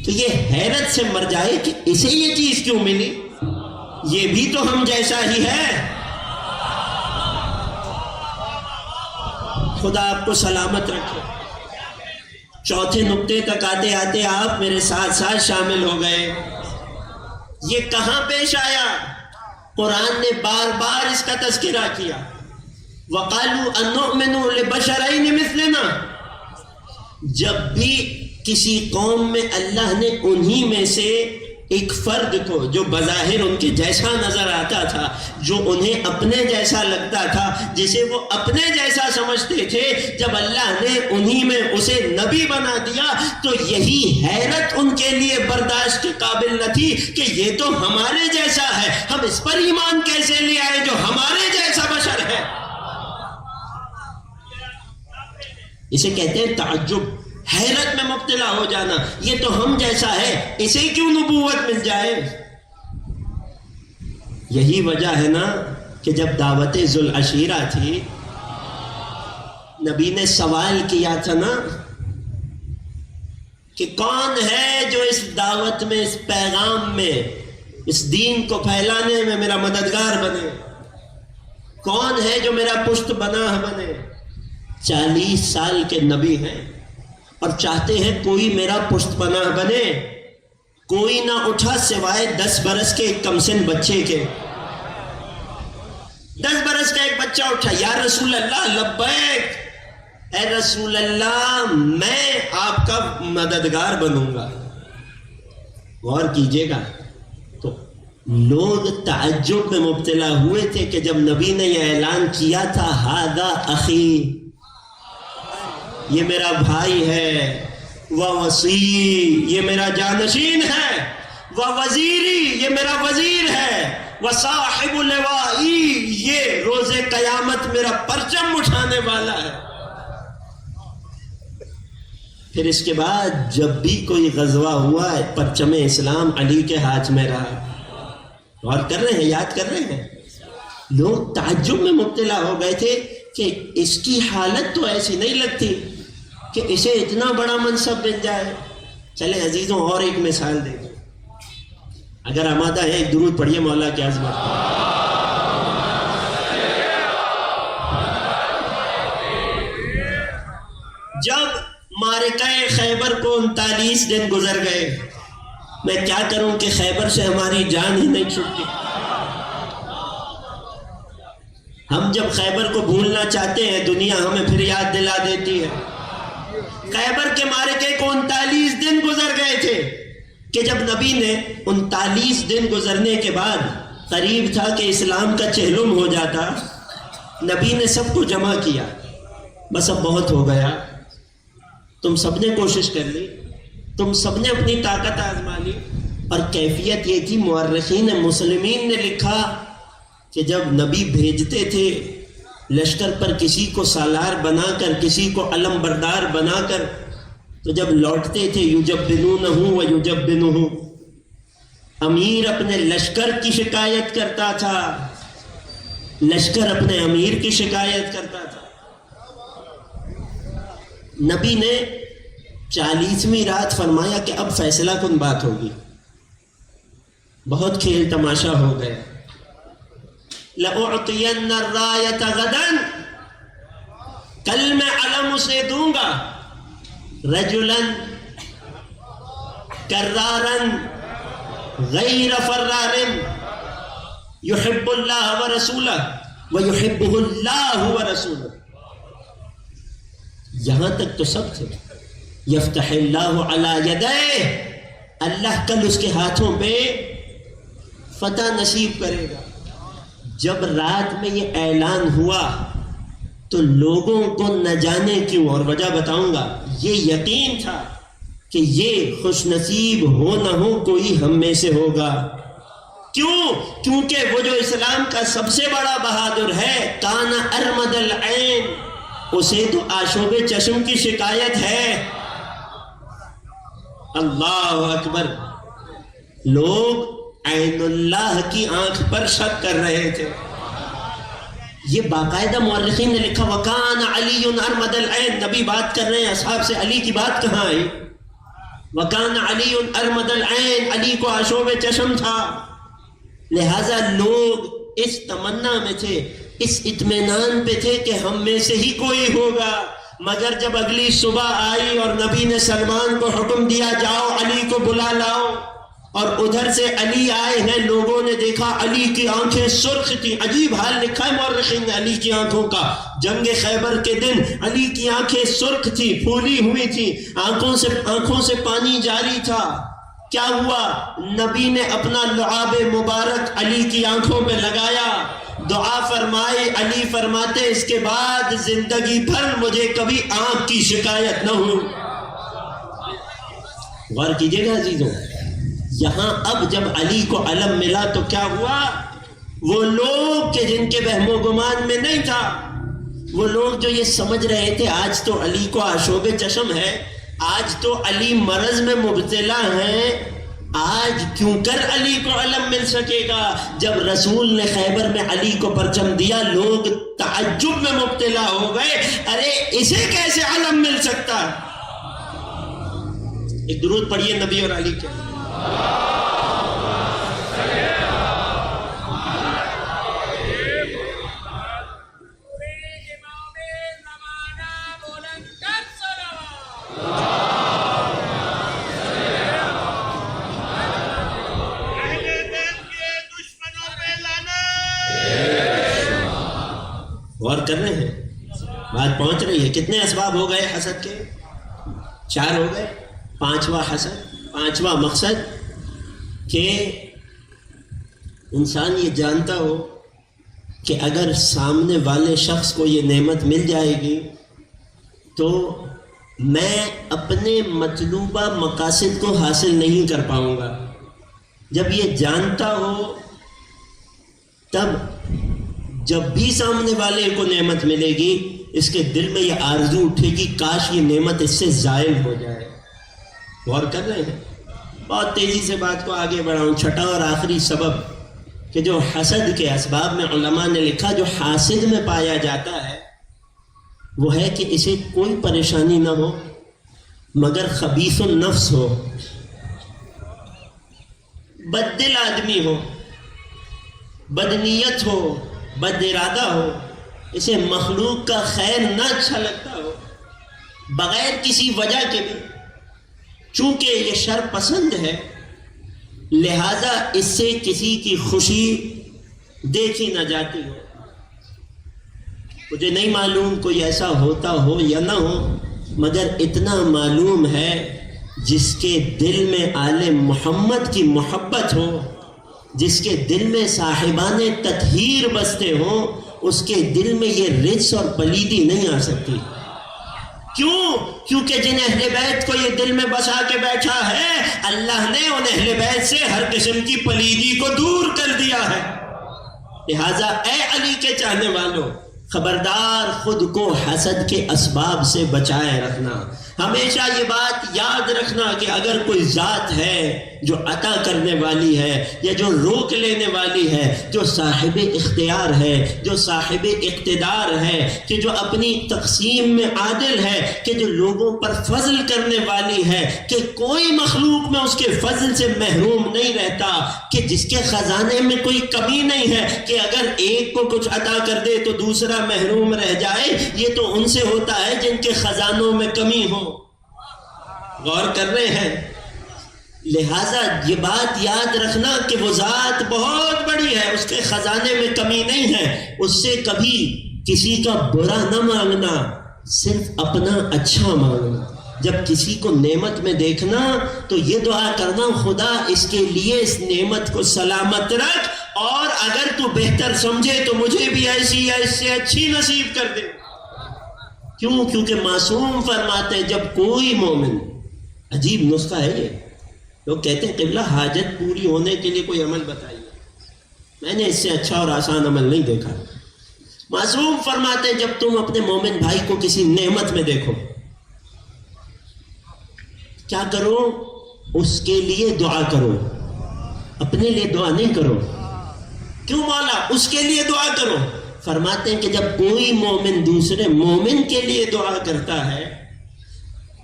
تو یہ حیرت سے مر جائے کہ اسے یہ چیز کیوں ملی، یہ بھی تو ہم جیسا ہی ہے. خدا آپ کو سلامت رکھے. چوتھے نقطے تک آتے آتے آپ میرے ساتھ ساتھ شامل ہو گئے. یہ کہاں پیش آیا؟ قرآن نے بار بار اس کا تذکرہ کیا. وَقَالُوا أَنُؤْمِنُ لِبَشَرَيْنِ مِثْلِنَا. جب بھی کسی قوم میں اللہ نے انہی میں سے ایک فرد کو جو بظاہر ان کے جیسا نظر آتا تھا، جو انہیں اپنے جیسا لگتا تھا، جسے وہ اپنے جیسا سمجھتے تھے، جب اللہ نے انہی میں اسے نبی بنا دیا تو یہی حیرت ان کے لیے برداشت کے قابل نہ تھی کہ یہ تو ہمارے جیسا ہے، ہم اس پر ایمان کیسے لے آئے جو ہمارے جیسا بشر ہے۔ اسے کہتے ہیں تعجب، حیرت میں مبتلا ہو جانا، یہ تو ہم جیسا ہے، اسے کیوں نبوت مل جائے؟ یہی وجہ ہے نا کہ جب دعوت ذوالعشیرہ تھی، نبی نے سوال کیا تھا نا کہ کون ہے جو اس دعوت میں، اس پیغام میں، اس دین کو پھیلانے میں میرا مددگار بنے؟ کون ہے جو میرا پشت پناہ بنے؟ 40 سال کے نبی ہیں اور چاہتے ہیں کوئی میرا پشت پناہ بنے۔ کوئی نہ اٹھا سوائے 10 برس کے ایک کم سن بچے کے۔ 10 برس کا ایک بچہ اٹھا، یا رسول اللہ لبیک، اے رسول اللہ میں آپ کا مددگار بنوں گا۔ غور کیجئے گا تو لوگ تعجب میں مبتلا ہوئے تھے کہ جب نبی نے یہ اعلان کیا تھا، ہذا اخی، یہ میرا بھائی ہے، وَوَصِی، یہ میرا جانشین ہے، وَوَزِیری، یہ میرا وزیر ہے، وَصَاحِبُ لِوَائِی، یہ روز قیامت میرا پرچم اٹھانے والا ہے۔ پھر اس کے بعد جب بھی کوئی غزوہ ہوا ہے، پرچم اسلام علی کے ہاتھ میں رہا۔ اور کر رہے ہیں، یاد کر رہے ہیں، لوگ تعجب میں مبتلا ہو گئے تھے کہ اس کی حالت تو ایسی نہیں لگتی کہ اسے اتنا بڑا منصب مل جائے۔ چلے عزیزوں اور ایک مثال دیں، اگر آمادہ ہے ایک درود پڑھیے مولا کی عظمت پر۔ جب معرکہ خیبر کو 39 دن گزر گئے، میں کیا کروں کہ خیبر سے ہماری جان ہی نہیں چھوٹتی۔ ہم جب خیبر کو بھولنا چاہتے ہیں دنیا ہمیں پھر یاد دلا دیتی ہے۔ خیبر کے معرکے کو 39 دن گزر گئے تھے کہ جب نبی نے 39 دن گزرنے کے بعد قریب تھا کہ اسلام کا چہلم ہو جاتا، نبی نے سب کو جمع کیا، بس اب بہت ہو گیا، تم سب نے کوشش کر لی، تم سب نے اپنی طاقت آزما لی۔ اور کیفیت یہ تھی، مورخین مسلمین نے لکھا کہ جب نبی بھیجتے تھے لشکر پر کسی کو سالار بنا کر، کسی کو علم بردار بنا کر، تو جب لوٹتے تھے یجبنونہ ویجبنہ، امیر اپنے لشکر کی شکایت کرتا تھا، لشکر اپنے امیر کی شکایت کرتا تھا۔ نبی نے 40ویں رات فرمایا کہ اب فیصلہ کن بات ہوگی، بہت کھیل تماشا ہو گئے۔ لَأُعْطِيَنَّ الرَّایَةَ غَدًا، کل میں علم اسے دوں گا، رَجُلًا كَرَّارًا غَيْرَ فَرَّارٍ يُحِبُّ اللَّهَ وَرَسُولَهُ وَيُحِبُّهُ اللَّهُ وَرَسُولُهُ۔ یہاں تک تو سب تھے، یفتح اللہ علی یدیہ، اللہ کل اس کے ہاتھوں پہ فتح نصیب کرے گا۔ جب رات میں یہ اعلان ہوا تو لوگوں کو نہ جانے کیوں، اور وجہ بتاؤں گا، یہ یقین تھا کہ یہ خوش نصیب ہو نہ ہو کوئی ہم میں سے ہوگا۔ کیوں؟ کیونکہ وہ جو اسلام کا سب سے بڑا بہادر ہے، کان ارمد العین، اسے تو آشوب چشم کی شکایت ہے۔ اللہ اکبر، لوگ عین اللہ کی آنکھ پر شک کر رہے تھے۔ یہ باقاعدہ مورخین نے لکھا وَكَانَ عَلِيٌّ أَرْمَدَ الْعَيْنِ، نبی بات کر رہے ہیں، اصحاب سے علی کی بات کہاں آئی؟ وَكَانَ عَلِيٌّ أَرْمَدَ الْعَيْنِ، علی کو آشوب چشم تھا۔ لہذا لوگ اس تمنا میں تھے، اس اطمینان پہ تھے کہ ہم میں سے ہی کوئی ہوگا۔ مگر جب اگلی صبح آئی اور نبی نے سلمان کو حکم دیا جاؤ علی کو بلا لاؤ، اور ادھر سے علی آئے ہیں، لوگوں نے دیکھا علی کی آنکھیں سرخ تھیں۔ عجیب حال لکھا ہے مورخین نے علی کی آنکھوں کا، جنگ خیبر کے دن علی کی آنکھیں سرخ تھی، پھولی ہوئی تھی، آنکھوں سے پانی جاری تھا۔ کیا ہوا؟ نبی نے اپنا لعاب مبارک علی کی آنکھوں پہ لگایا، دعا فرمائی، علی فرماتے اس کے بعد زندگی بھر مجھے کبھی آنکھ کی شکایت نہ ہو۔ غور کیجئے گا عزیزوں، یہاں اب جب علی کو علم ملا تو کیا ہوا؟ وہ لوگ کہ جن کے وہم و گمان میں نہیں تھا، وہ لوگ جو یہ سمجھ رہے تھے آج تو علی کو آشوب چشم ہے، آج تو علی مرض میں مبتلا ہیں، آج کیوں کر علی کو علم مل سکے گا؟ جب رسول نے خیبر میں علی کو پرچم دیا لوگ تعجب میں مبتلا ہو گئے، ارے اسے کیسے علم مل سکتا؟ ایک درود پڑھیے نبی اور علی کے۔ غور کر رہے ہیں، بات پہنچ رہی ہے۔ کتنے اسباب ہو گئے حسد کے؟ 4 ہو گئے۔ 5واں حسد، 5واں مقصد کہ انسان یہ جانتا ہو کہ اگر سامنے والے شخص کو یہ نعمت مل جائے گی تو میں اپنے مطلوبہ مقاصد کو حاصل نہیں کر پاؤں گا۔ جب یہ جانتا ہو تب جب بھی سامنے والے کو نعمت ملے گی اس کے دل میں یہ آرزو اٹھے گی کاش یہ نعمت اس سے زائل ہو جائے۔ غور کر رہے ہیں؟ بہت تیزی سے بات کو آگے بڑھاؤں۔ 6واں اور آخری سبب کہ جو حسد کے اسباب میں علماء نے لکھا جو حاسد میں پایا جاتا ہے وہ ہے کہ اسے کوئی پریشانی نہ ہو مگر خبیث النفس ہو، بددل آدمی ہو، بدنیت ہو، بد ارادہ ہو، اسے مخلوق کا خیر نہ اچھا لگتا ہو، بغیر کسی وجہ کے بھی، چونکہ یہ شر پسند ہے لہذا اس سے کسی کی خوشی دیکھی نہ جاتی ہو۔ مجھے نہیں معلوم کوئی ایسا ہوتا ہو یا نہ ہو مگر اتنا معلوم ہے جس کے دل میں آل محمد کی محبت ہو، جس کے دل میں صاحبان تطہیر بستے ہوں، اس کے دل میں یہ رجس اور پلیدی نہیں آ سکتی۔ کیوں؟ کیونکہ جن اہل بیت کو یہ دل میں بسا کے بیٹھا ہے اللہ نے ان اہل بیت سے ہر قسم کی پلیدی کو دور کر دیا ہے۔ لہٰذا اے علی کے چاہنے والوں، خبردار خود کو حسد کے اسباب سے بچائے رکھنا۔ ہمیشہ یہ بات یاد رکھنا کہ اگر کوئی ذات ہے جو عطا کرنے والی ہے یا جو روک لینے والی ہے، جو صاحب اختیار ہے، جو صاحب اقتدار ہے، کہ جو اپنی تقسیم میں عادل ہے، کہ جو لوگوں پر فضل کرنے والی ہے، کہ کوئی مخلوق میں اس کے فضل سے محروم نہیں رہتا، کہ جس کے خزانے میں کوئی کمی نہیں ہے کہ اگر ایک کو کچھ عطا کر دے تو دوسرا محروم رہ جائے، یہ تو ان سے ہوتا ہے جن کے خزانوں میں کمی ہو۔ غور کر رہے ہیں؟ لہٰذا یہ بات یاد رکھنا کہ وہ ذات بہت بڑی ہے، اس کے خزانے میں کمی نہیں ہے، اس سے کبھی کسی کا برا نہ مانگنا، صرف اپنا اچھا مانگنا۔ جب کسی کو نعمت میں دیکھنا تو یہ دعا کرنا خدا اس کے لیے اس نعمت کو سلامت رکھ، اور اگر تو بہتر سمجھے تو مجھے بھی ایسی یا اس سے اچھی نصیب کر دے۔ کیوں؟ کیونکہ معصوم فرماتے ہیں جب کوئی مومن، عجیب نسخہ ہے یہ، لوگ کہتے ہیں قبلہ حاجت پوری ہونے کے لیے کوئی عمل بتائیے، میں نے اس سے اچھا اور آسان عمل نہیں دیکھا۔ معصوم فرماتے ہیں جب تم اپنے مومن بھائی کو کسی نعمت میں دیکھو کیا کرو؟ اس کے لیے دعا کرو، اپنے لیے دعا نہیں کرو۔ کیوں مولا؟ اس کے لیے دعا کرو۔ فرماتے ہیں کہ جب کوئی مومن دوسرے مومن کے لیے دعا کرتا ہے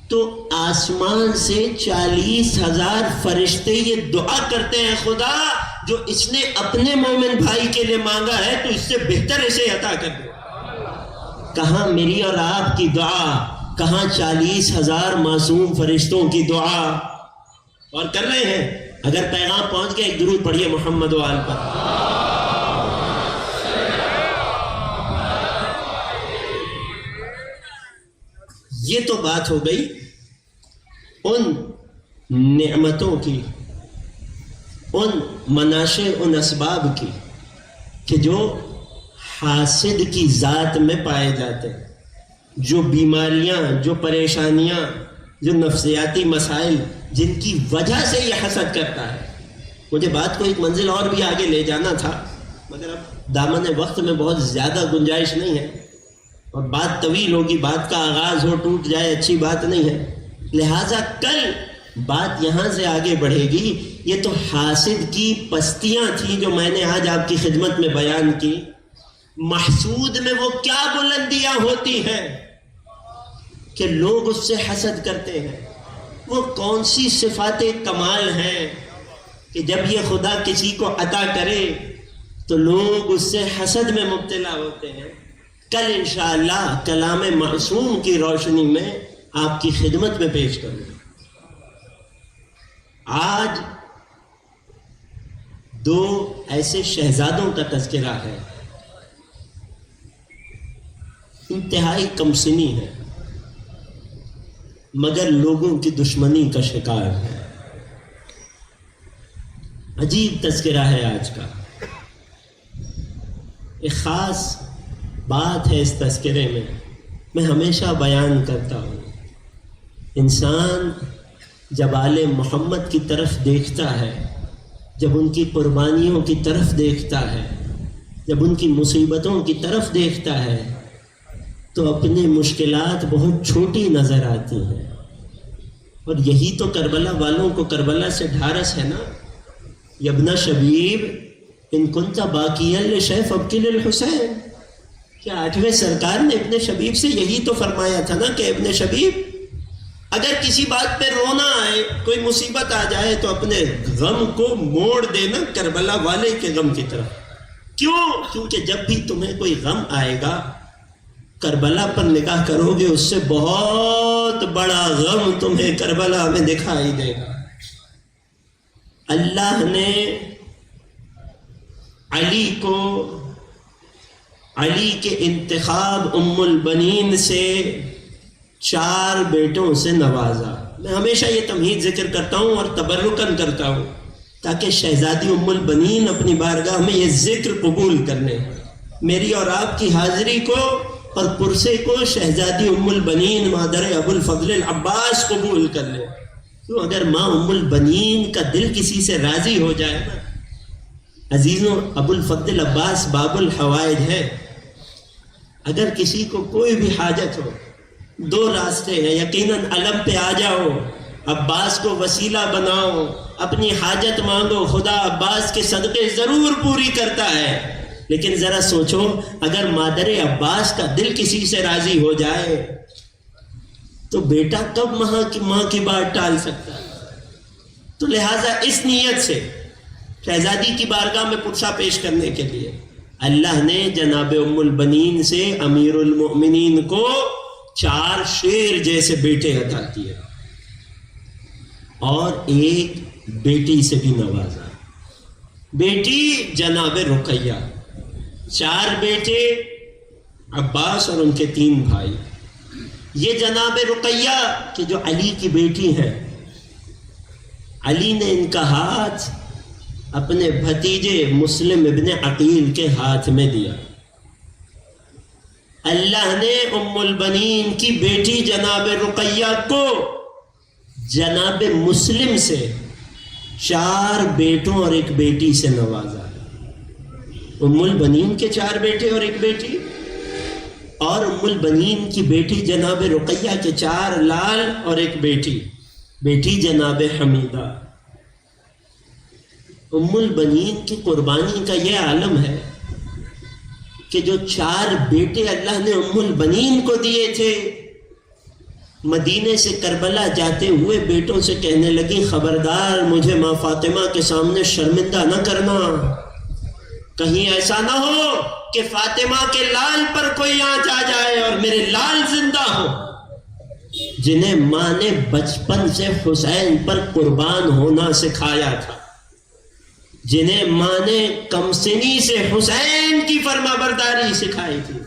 تو آسمان سے 40,000 فرشتے یہ دعا کرتے ہیں خدا جو اس نے اپنے مومن بھائی کے لیے مانگا ہے تو اس سے بہتر اسے عطا کر دے۔ کہاں میری اور آپ کی دعا، کہاں 40,000 معصوم فرشتوں کی دعا۔ اور کر رہے ہیں؟ اگر پیغام پہنچ گیا ایک درود پڑھیے محمد و آل پر۔ یہ تو بات ہو گئی ان نعمتوں کی ان مناشے، ان اسباب کی کہ جو حاسد کی ذات میں پائے جاتے ہیں، جو بیماریاں، جو پریشانیاں، جو نفسیاتی مسائل جن کی وجہ سے یہ حسد کرتا ہے. مجھے بات کو ایک منزل اور بھی آگے لے جانا تھا، مگر اب دامن وقت میں بہت زیادہ گنجائش نہیں ہے اور بات طویل ہوگی، بات کا آغاز ہو ٹوٹ جائے اچھی بات نہیں ہے. لہٰذا کل بات یہاں سے آگے بڑھے گی. یہ تو حاسد کی پستیاں تھیں جو میں نے آج آپ کی خدمت میں بیان کی. محسود میں وہ کیا بلندیاں ہوتی ہیں کہ لوگ اس سے حسد کرتے ہیں. وہ کون سی صفات کمال ہیں کہ جب یہ خدا کسی کو عطا کرے تو لوگ اس سے حسد میں مبتلا ہوتے ہیں. کل انشاءاللہ کلام معصوم کی روشنی میں آپ کی خدمت میں پیش کروں گا. آج دو ایسے شہزادوں کا تذکرہ ہے، انتہائی کم سنی ہے مگر لوگوں کی دشمنی کا شکار ہے. عجیب تذکرہ ہے آج کا. ایک خاص بات ہے اس تذکرے میں ہمیشہ بیان کرتا ہوں. انسان جب آل محمد کی طرف دیکھتا ہے، جب ان کی قربانیوں کی طرف دیکھتا ہے، جب ان کی مصیبتوں کی طرف دیکھتا ہے تو اپنی مشکلات بہت چھوٹی نظر آتی ہیں. اور یہی تو کربلا والوں کو کربلا سے ڈھارس ہے نا. یبن شبیب ان کنت باقیا لشیف ابکی للحسین. کیا 8ویں سرکار نے ابن شبیب سے یہی تو فرمایا تھا نا کہ ابن شبیب اگر کسی بات پہ رونا آئے، کوئی مصیبت آ جائے تو اپنے غم کو موڑ دینا کربلا والے کے غم کی طرف. کیوں؟ کیونکہ جب بھی تمہیں کوئی غم آئے گا کربلا پر نگاہ کرو گے، اس سے بہت بڑا غم تمہیں کربلا میں دکھائی دے گا. اللہ نے علی کے انتخاب ام البنین سے 4 بیٹوں سے نوازا. میں ہمیشہ یہ تمہید ذکر کرتا ہوں اور تبرکن کرتا ہوں تاکہ شہزادی ام البنین اپنی بارگاہ میں یہ ذکر قبول کر لیں. میری اور آپ کی حاضری کو اور پرسے کو شہزادی ام البنین مادر ابو الفضل العباس قبول کر لیں. کیوں؟ اگر ماں ام البنین کا دل کسی سے راضی ہو جائے نا. عزیزوں، ابو الفضل عباس باب الحوائج ہے. اگر کسی کو کوئی بھی حاجت ہو، 2 راستے ہیں. یقیناً علم پہ آ جاؤ، عباس کو وسیلہ بناؤ، اپنی حاجت مانگو، خدا عباس کے صدقے ضرور پوری کرتا ہے. لیکن ذرا سوچو، اگر مادر عباس کا دل کسی سے راضی ہو جائے تو بیٹا کب ماں کی بات ٹال سکتا ہے؟ تو لہٰذا اس نیت سے شہزادی کی بارگاہ میں پرسہ پیش کرنے کے لیے اللہ نے جناب ام البنین سے امیر المؤمنین کو 4 شیر جیسے بیٹے عطا کیے اور ایک بیٹی سے بھی نوازا. بیٹی جناب رقیہ، 4 بیٹے عباس اور ان کے 3 بھائی. یہ جناب رقیہ کہ جو علی کی بیٹی ہیں، علی نے ان کا ہاتھ اپنے بھتیجے مسلم ابن عقیل کے ہاتھ میں دیا. اللہ نے ام البنین کی بیٹی جناب رقیہ کو جناب مسلم سے 4 بیٹوں اور 1 بیٹی سے نوازا. ام البنین کے 4 بیٹے اور 1 بیٹی، اور ام البنین کی بیٹی جناب رقیہ کے 4 لال اور 1 بیٹی جناب حمیدہ. ام البنین کی قربانی کا یہ عالم ہے کہ جو 4 بیٹے اللہ نے ام البنین کو دیے تھے، مدینے سے کربلا جاتے ہوئے بیٹوں سے کہنے لگی، خبردار مجھے ماں فاطمہ کے سامنے شرمندہ نہ کرنا. کہیں ایسا نہ ہو کہ فاطمہ کے لال پر کوئی آنچ آ جائے اور میرے لال زندہ ہو، جنہیں ماں نے بچپن سے حسین پر قربان ہونا سکھایا تھا، جنہیں ماں نے کم سنی سے حسین کی فرما برداری سکھائی تھی،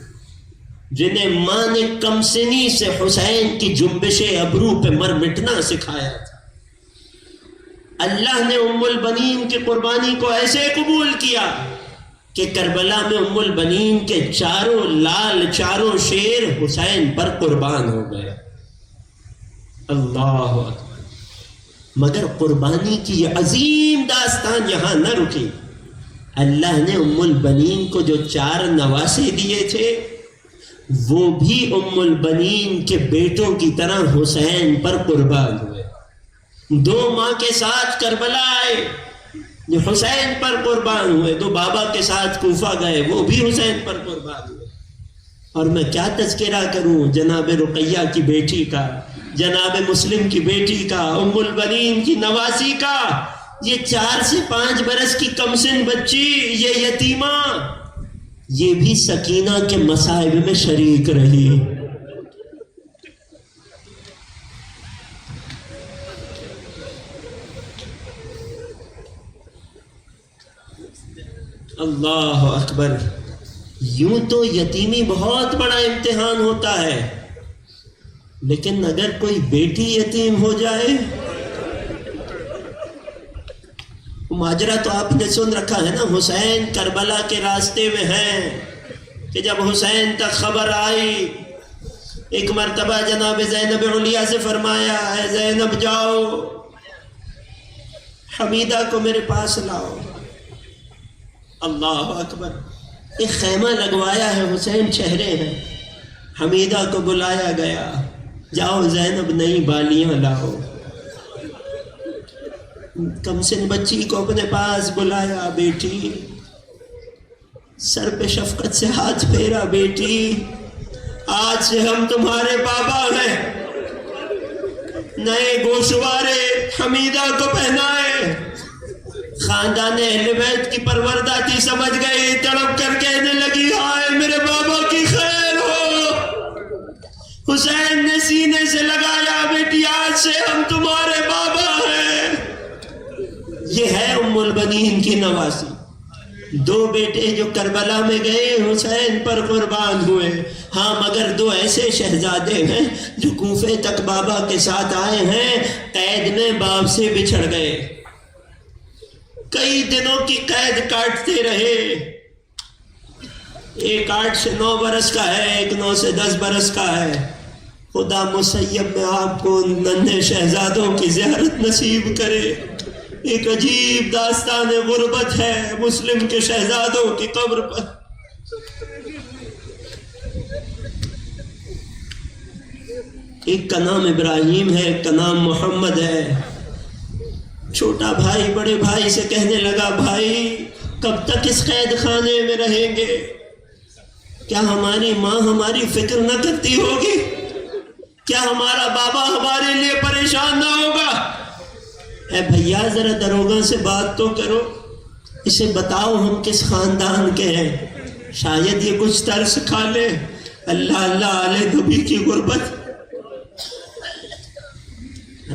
جنہیں ماں نے کم سنی سے حسین کی جنبش ابرو پہ مر مٹنا سکھایا تھا. اللہ نے ام البنین کی قربانی کو ایسے قبول کیا کہ کربلا میں ام البنین کے چاروں لال، چاروں شیر حسین پر قربان ہو گئے۔ اللہ اکبر۔ مگر قربانی کی یہ عظیم داستان یہاں نہ رکی۔ اللہ نے ام البنین کو جو 4 نواسے دیے تھے وہ بھی ام البنین کے بیٹوں کی طرح حسین پر قربان ہوئے۔ 2 ماں کے ساتھ کربلا آئے جو حسین پر قربان ہوئے، 2 بابا کے ساتھ کوفہ گئے وہ بھی حسین پر قربان ہوئے۔ اور میں کیا تذکرہ کروں جناب رقیہ کی بیٹی کا، جناب مسلم کی بیٹی کا، ام البنین کی نواسی کا۔ یہ 4 سے 5 برس کی کمسن بچی، یہ یتیمہ، یہ بھی سکینہ کے مصائب میں شریک رہی۔ اللہ اکبر۔ یوں تو یتیمی بہت بڑا امتحان ہوتا ہے، لیکن اگر کوئی بیٹی یتیم ہو جائے، ماجرا تو آپ نے سن رکھا ہے نا، حسین کربلا کے راستے میں ہیں کہ جب حسین تک خبر آئی، ایک مرتبہ جناب زینب علیہ سے فرمایا، اے زینب جاؤ حمیدہ کو میرے پاس لاؤ۔ اللہ اکبر۔ ایک خیمہ لگوایا ہے، حسین چہرے ہیں، حمیدہ کو بلایا گیا، جاؤ زینب نئی بالیاں لاؤ۔ کمسن بچی کو اپنے پاس بلایا، بیٹی، سر پہ شفقت سے ہاتھ پھیرا، بیٹی آج سے ہم تمہارے بابا ہیں۔ نئے گوشوارے حمیدہ کو پہنائے۔ خاندان اہل بیت کی پروردہ تھی، سمجھ گئی، تڑپ کر کہنے لگی، ہائے میرے بابا کی خیر ہو۔ حسین نے سینے سے لگایا، بیٹی آج سے ہم تمہارے بابا ہیں۔ یہ ہے ام البنین کی نواسی۔ 2 بیٹے جو کربلا میں گئے حسین پر قربان ہوئے۔ ہاں مگر 2 ایسے شہزادے ہیں جو کوفے تک بابا کے ساتھ آئے ہیں، قید میں باپ سے بچھڑ گئے، کئی دنوں کی قید کاٹتے رہے۔ ایک 8 سے 9 برس کا ہے، ایک 9 سے 10 برس کا ہے۔ خدا مسیب میں آپ کو ننھے شہزادوں کی زیارت نصیب کرے۔ ایک عجیب داستان غربت ہے مسلم کے شہزادوں کی قبر پر۔ ایک کا نام ابراہیم ہے، ایک کا نام محمد ہے۔ چھوٹا بھائی بڑے بھائی سے کہنے لگا، بھائی کب تک اس قید خانے میں رہیں گے؟ کیا ہماری ماں ہماری فکر نہ کرتی ہوگی؟ کیا ہمارا بابا ہمارے لیے پریشان نہ ہوگا؟ اے بھیا ذرا دروگا سے بات تو کرو، اسے بتاؤ ہم کس خاندان کے ہیں، شاید یہ کچھ ترس کھا لے۔ اللہ اللہ علیہ نبی کی غربت۔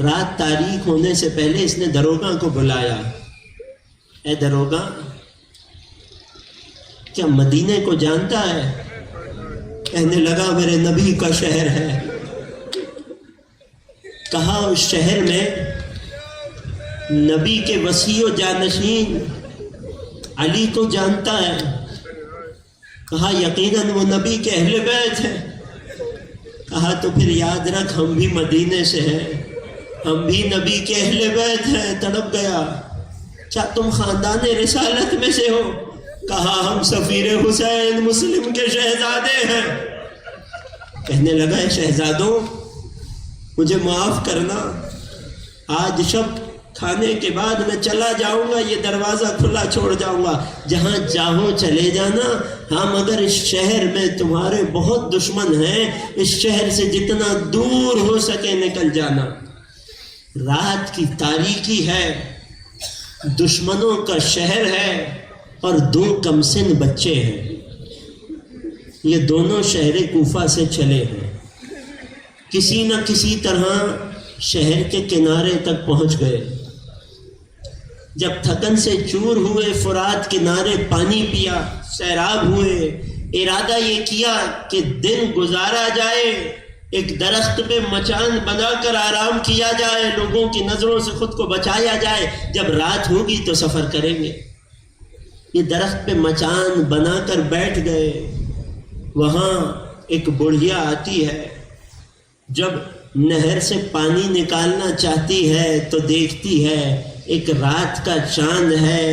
رات تاریک ہونے سے پہلے اس نے دروگا کو بلایا، اے دروگا کیا مدینے کو جانتا ہے؟ کہنے لگا میرے نبی کا شہر ہے۔ کہا اس شہر میں نبی کے وصی و جانشین علی کو جانتا ہے؟ کہا یقیناً وہ نبی کے اہل بیت ہے۔ کہا تو پھر یاد رکھ ہم بھی مدینے سے ہیں، ہم بھی نبی کے اہل بیت ہیں۔ تڑپ گیا، کیا تم خاندان رسالت میں سے ہو؟ کہا ہم سفیر حسین مسلم کے شہزادے ہیں۔ کہنے لگا اے شہزادوں مجھے معاف کرنا، آج شب کھانے کے بعد میں چلا جاؤں گا، یہ دروازہ کھلا چھوڑ جاؤں گا، جہاں چاہو چلے جانا، ہاں مگر اس شہر میں تمہارے بہت دشمن ہیں، اس شہر سے جتنا دور ہو سکے نکل جانا۔ رات کی تاریکی ہے، دشمنوں کا شہر ہے اور 2 کمسن بچے ہیں، یہ دونوں شہر کوفہ سے چلے ہیں، کسی نہ کسی طرح شہر کے کنارے تک پہنچ گئے۔ جب تھکن سے چور ہوئے، فرات کنارے پانی پیا، سیراب ہوئے، ارادہ یہ کیا کہ دن گزارا جائے ایک درخت پہ مچان بنا کر آرام کیا جائے، لوگوں کی نظروں سے خود کو بچایا جائے، جب رات ہوگی تو سفر کریں گے۔ یہ درخت پہ مچان بنا کر بیٹھ گئے، وہاں ایک بڑھیا آتی ہے، جب نہر سے پانی نکالنا چاہتی ہے تو دیکھتی ہے ایک رات کا چاند ہے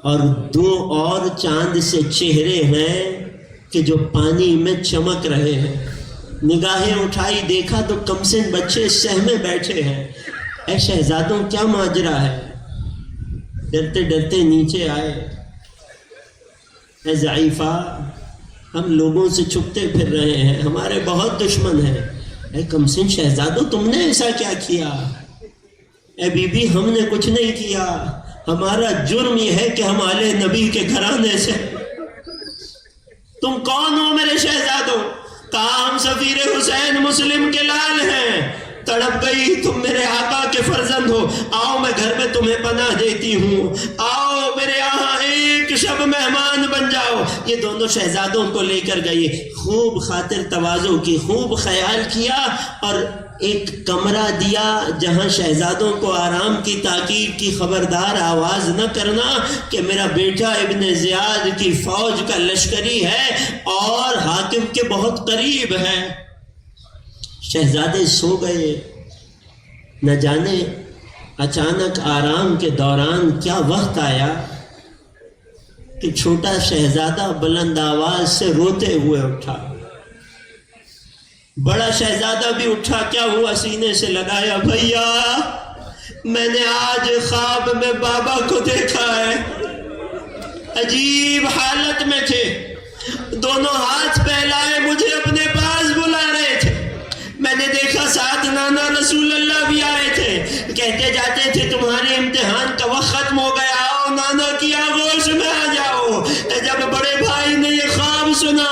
اور دو اور چاند سے چہرے ہیں کہ جو پانی میں چمک رہے ہیں۔ نگاہیں اٹھائی، دیکھا تو کمسن بچے سہمے بیٹھے ہیں۔ اے شہزادوں کیا ماجرا ہے؟ ڈرتے ڈرتے نیچے آئے۔ اے ضعیفہ، ہم لوگوں سے چھپتے پھر رہے ہیں، ہمارے بہت دشمن ہیں۔ اے کمسن شہزادوں، تم نے ایسا کیا کیا؟ اے بی بی، ہم نے کچھ نہیں کیا، ہمارا جرم یہ ہے کہ ہم آل نبی کے گھرانے سے۔ تم کون ہو میرے شہزادوں؟ کہا ہم سفیر حسین مسلم کے لال ہیں۔ تڑپ گئی، تم میرے آقا کے فرزند ہو، آؤ میں گھر میں تمہیں پناہ دیتی ہوں، آؤ میرے یہاں ایک شب مہمان بن جاؤ۔ یہ دونوں شہزادوں کو لے کر گئی، خوب خاطر تواضع کی، خوب خیال کیا اور ایک کمرہ دیا جہاں شہزادوں کو آرام کی تاکید کی، خبردار آواز نہ کرنا کہ میرا بیٹا ابن زیاد کی فوج کا لشکری ہے اور حاکم کے بہت قریب ہے۔ شہزادے سو گئے، نہ جانے اچانک آرام کے دوران کیا وقت آیا کہ چھوٹا شہزادہ بلند آواز سے روتے ہوئے اٹھا۔ بڑا شہزادہ بھی اٹھا، کیا ہوا؟ سینے سے لگایا، بھیا میں نے آج خواب میں بابا کو دیکھا ہے، عجیب حالت میں تھے، دونوں ہاتھ پھیلائے مجھے اپنے پاس بلا رہے تھے۔ میں نے دیکھا ساتھ نانا رسول اللہ بھی آئے تھے، کہتے جاتے تھے تمہارے امتحان کا وقت ختم ہو گیا، آؤ نانا کی آغوش میں آ جاؤ۔ جب بڑے بھائی نے یہ خواب سنا،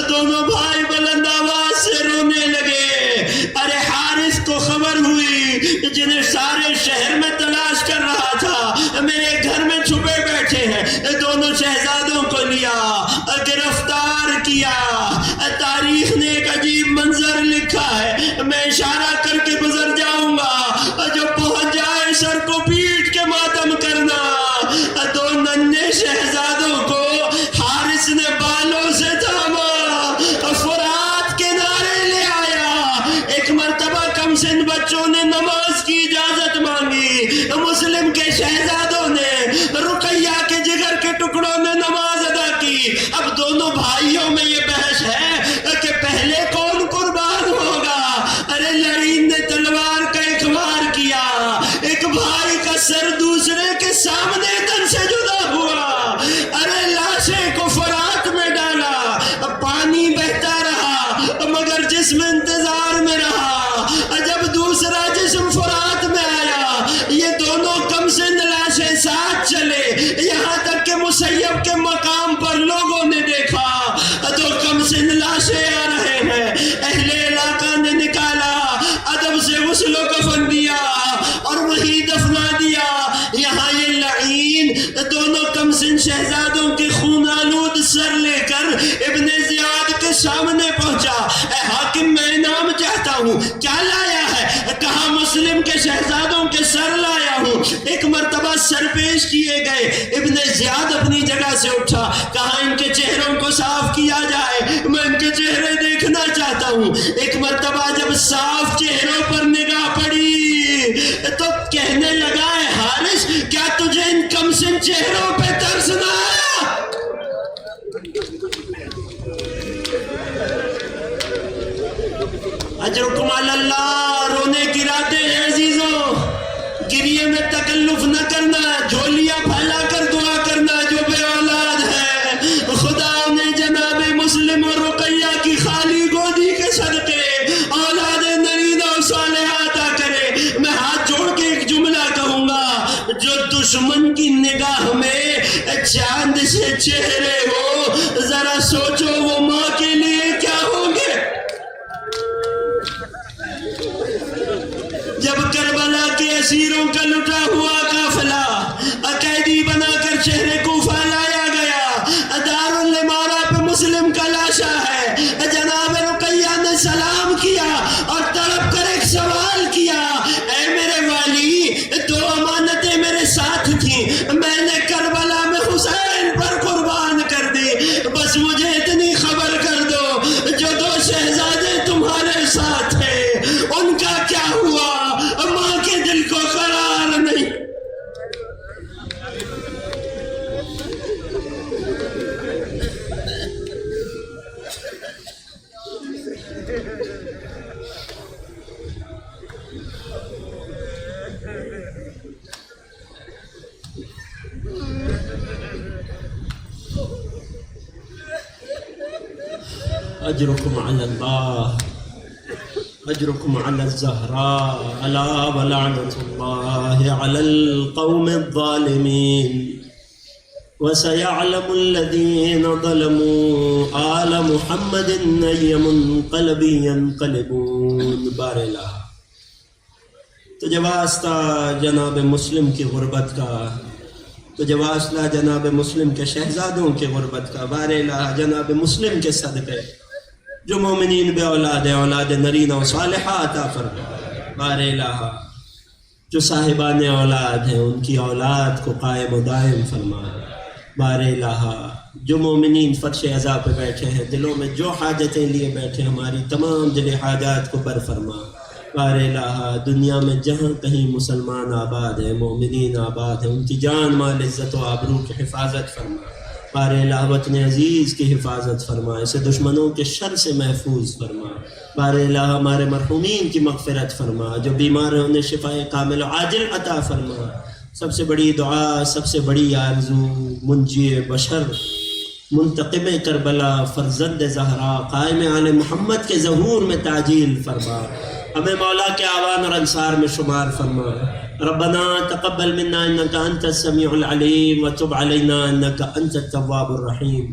دونوں بھائی بلند آواز سے رونے لگے۔ ارے حارث کو خبر ہوئی، جنہیں سارے شہر میں تلاش کر رہا تھا، میرے گھر میں چھپے بیٹھے ہیں۔ دونوں شہزادوں کو لیا، گرفتار کیا۔ تاریخ نے ایک عجیب منظر لکھا ہے، میں اشارہ کر کے گزر جاؤں گا، جو پہنچ جائے سر کو پیٹ کے ماتم کرنا۔ دو ننھے شہزادوں کو حارث نے بالوں سے تھاما، فرات کے نعرے لے آیا۔ ایک مرتبہ کم سن بچوں نے نماز کی اجازت مانگی، مسلم کے شہزادوں نے، رقیہ کے جگر کے ٹکڑوں نے نماز ادا کی۔ اب دونوں بھائیوں میں یہ بحث ہے کہ پہلے کون قربان ہوگا۔ ارے لڑین نے تلوار کا ایک وار کیا، ایک بھائی کا سر دوسرے کے سامنے تن سے جدا ہوا۔ ارے لاشیں کو فرات میں ڈالا، پانی بہتا رہا مگر جسم انتظار میں رہا۔ جب دوسرا جسم فرات میں آیا، یہ دونوں کم سن لاشیں ساتھ چلے، یہاں تک کہ مسیب کے مقام پر لوگوں نے دیکھا تو کم سن لاشیں آ رہے ہیں۔ اہل علاقہ نے نکالا، ادب سے غسل و کفن دیا اور وہی دفنا دیا۔ یہاں یہ لعین دونوں کم سن شہزادوں کے خون آلود سر لے کر ابن زیاد کے سامنے پہنچا۔ اے حاکم، میں انعام چاہتا ہوں، کیا لایا ہے؟ کہا مسلم کے شہزادوں کے سر لایا ہوں۔ ایک مرتبہ سر پیش کیے گئے، ابن زیاد اپنی جگہ سے اٹھا، کہا ان کے چہروں کو صاف کیا جائے، میں ان کے چہرے دیکھنا چاہتا ہوں۔ ایک مرتبہ جب صاف چہروں پر نگاہ پڑی تو کہنے لگا، اے حارث، کیا تجھے ان کم سن چہروں پہ ترس نہ آیا؟ اجرکم علی اللہ، رونے کی راتیں ہیں عزیزوں، گریے میں تکلف نہ کرنا، جھولیاں پھیلا کر دعا کرنا جو بے اولاد ہے۔ خدا نے جناب مسلم اور رقیہ کی خالی گودی کے صدقے اولاد نرینہ و صالحہ عطا کرے۔ میں ہاتھ جوڑ کے ایک جملہ کہوں گا، جو دشمن کی نگاہ میں چاند سے چہرے ہو، ذرا سوچو وہ ماں کے لیے کیا ہوں گے۔ جب کربلا کے اسیروں کا لٹا ہوا قافلہ قیدی بنا کر شہر کوفہ لایا گیا، دارالامارہ پہ مسلم کا لاشا ہے، جناب رقیہ نے سلام کیا۔ أجركم على الله أجركم على الزهراء ألا ولعنة الله على القوم الظالمين وسيعلم الذين ظلموا آل محمد أي منقلب ينقلبون. بار الہ تجھے واسطہ جناب مسلم کی غربت کا، تجھے واسطہ جناب مسلم کے شہزادوں کی غربت کا. بار الہ جناب مسلم کے صدقے جو مومنین بے اولاد ہیں اولاد نرینہ و صالحہ عطا فرما. بار الہ جو صاحبان اولاد ہیں ان کی اولاد کو قائم و دائم فرما. بار الہ جو مومنین فرش عزا پہ بیٹھے ہیں دلوں میں جو حاجتیں لیے بیٹھے ہماری تمام دلی حاجات کو بر فرما. بار الہ دنیا میں جہاں کہیں مسلمان آباد ہیں مومنین آباد ہیں ان کی جان مال عزت و آبرو کی حفاظت فرما. بار الہ وطن عزیز کی حفاظت فرما، اسے دشمنوں کے شر سے محفوظ فرما. بار الہ ہمارے مرحومین کی مغفرت فرما، جو بیمار ہیں انہیں شفاء کامل و عاجل عطا فرما. سب سے بڑی دعا، سب سے بڑی آرزو، منجی بشر منتقم کربلا فرزند زہرا قائم آل محمد کے ظہور میں تعجیل فرما. ہمیں مولا کے آوان اور انصار میں شمار فرما. ربنا تقبل منا انك انت السميع العليم وتب علينا انك انت التواب الرحيم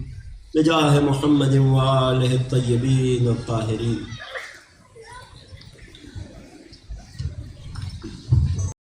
بجاه محمد وآله الطيبين الطاهرين.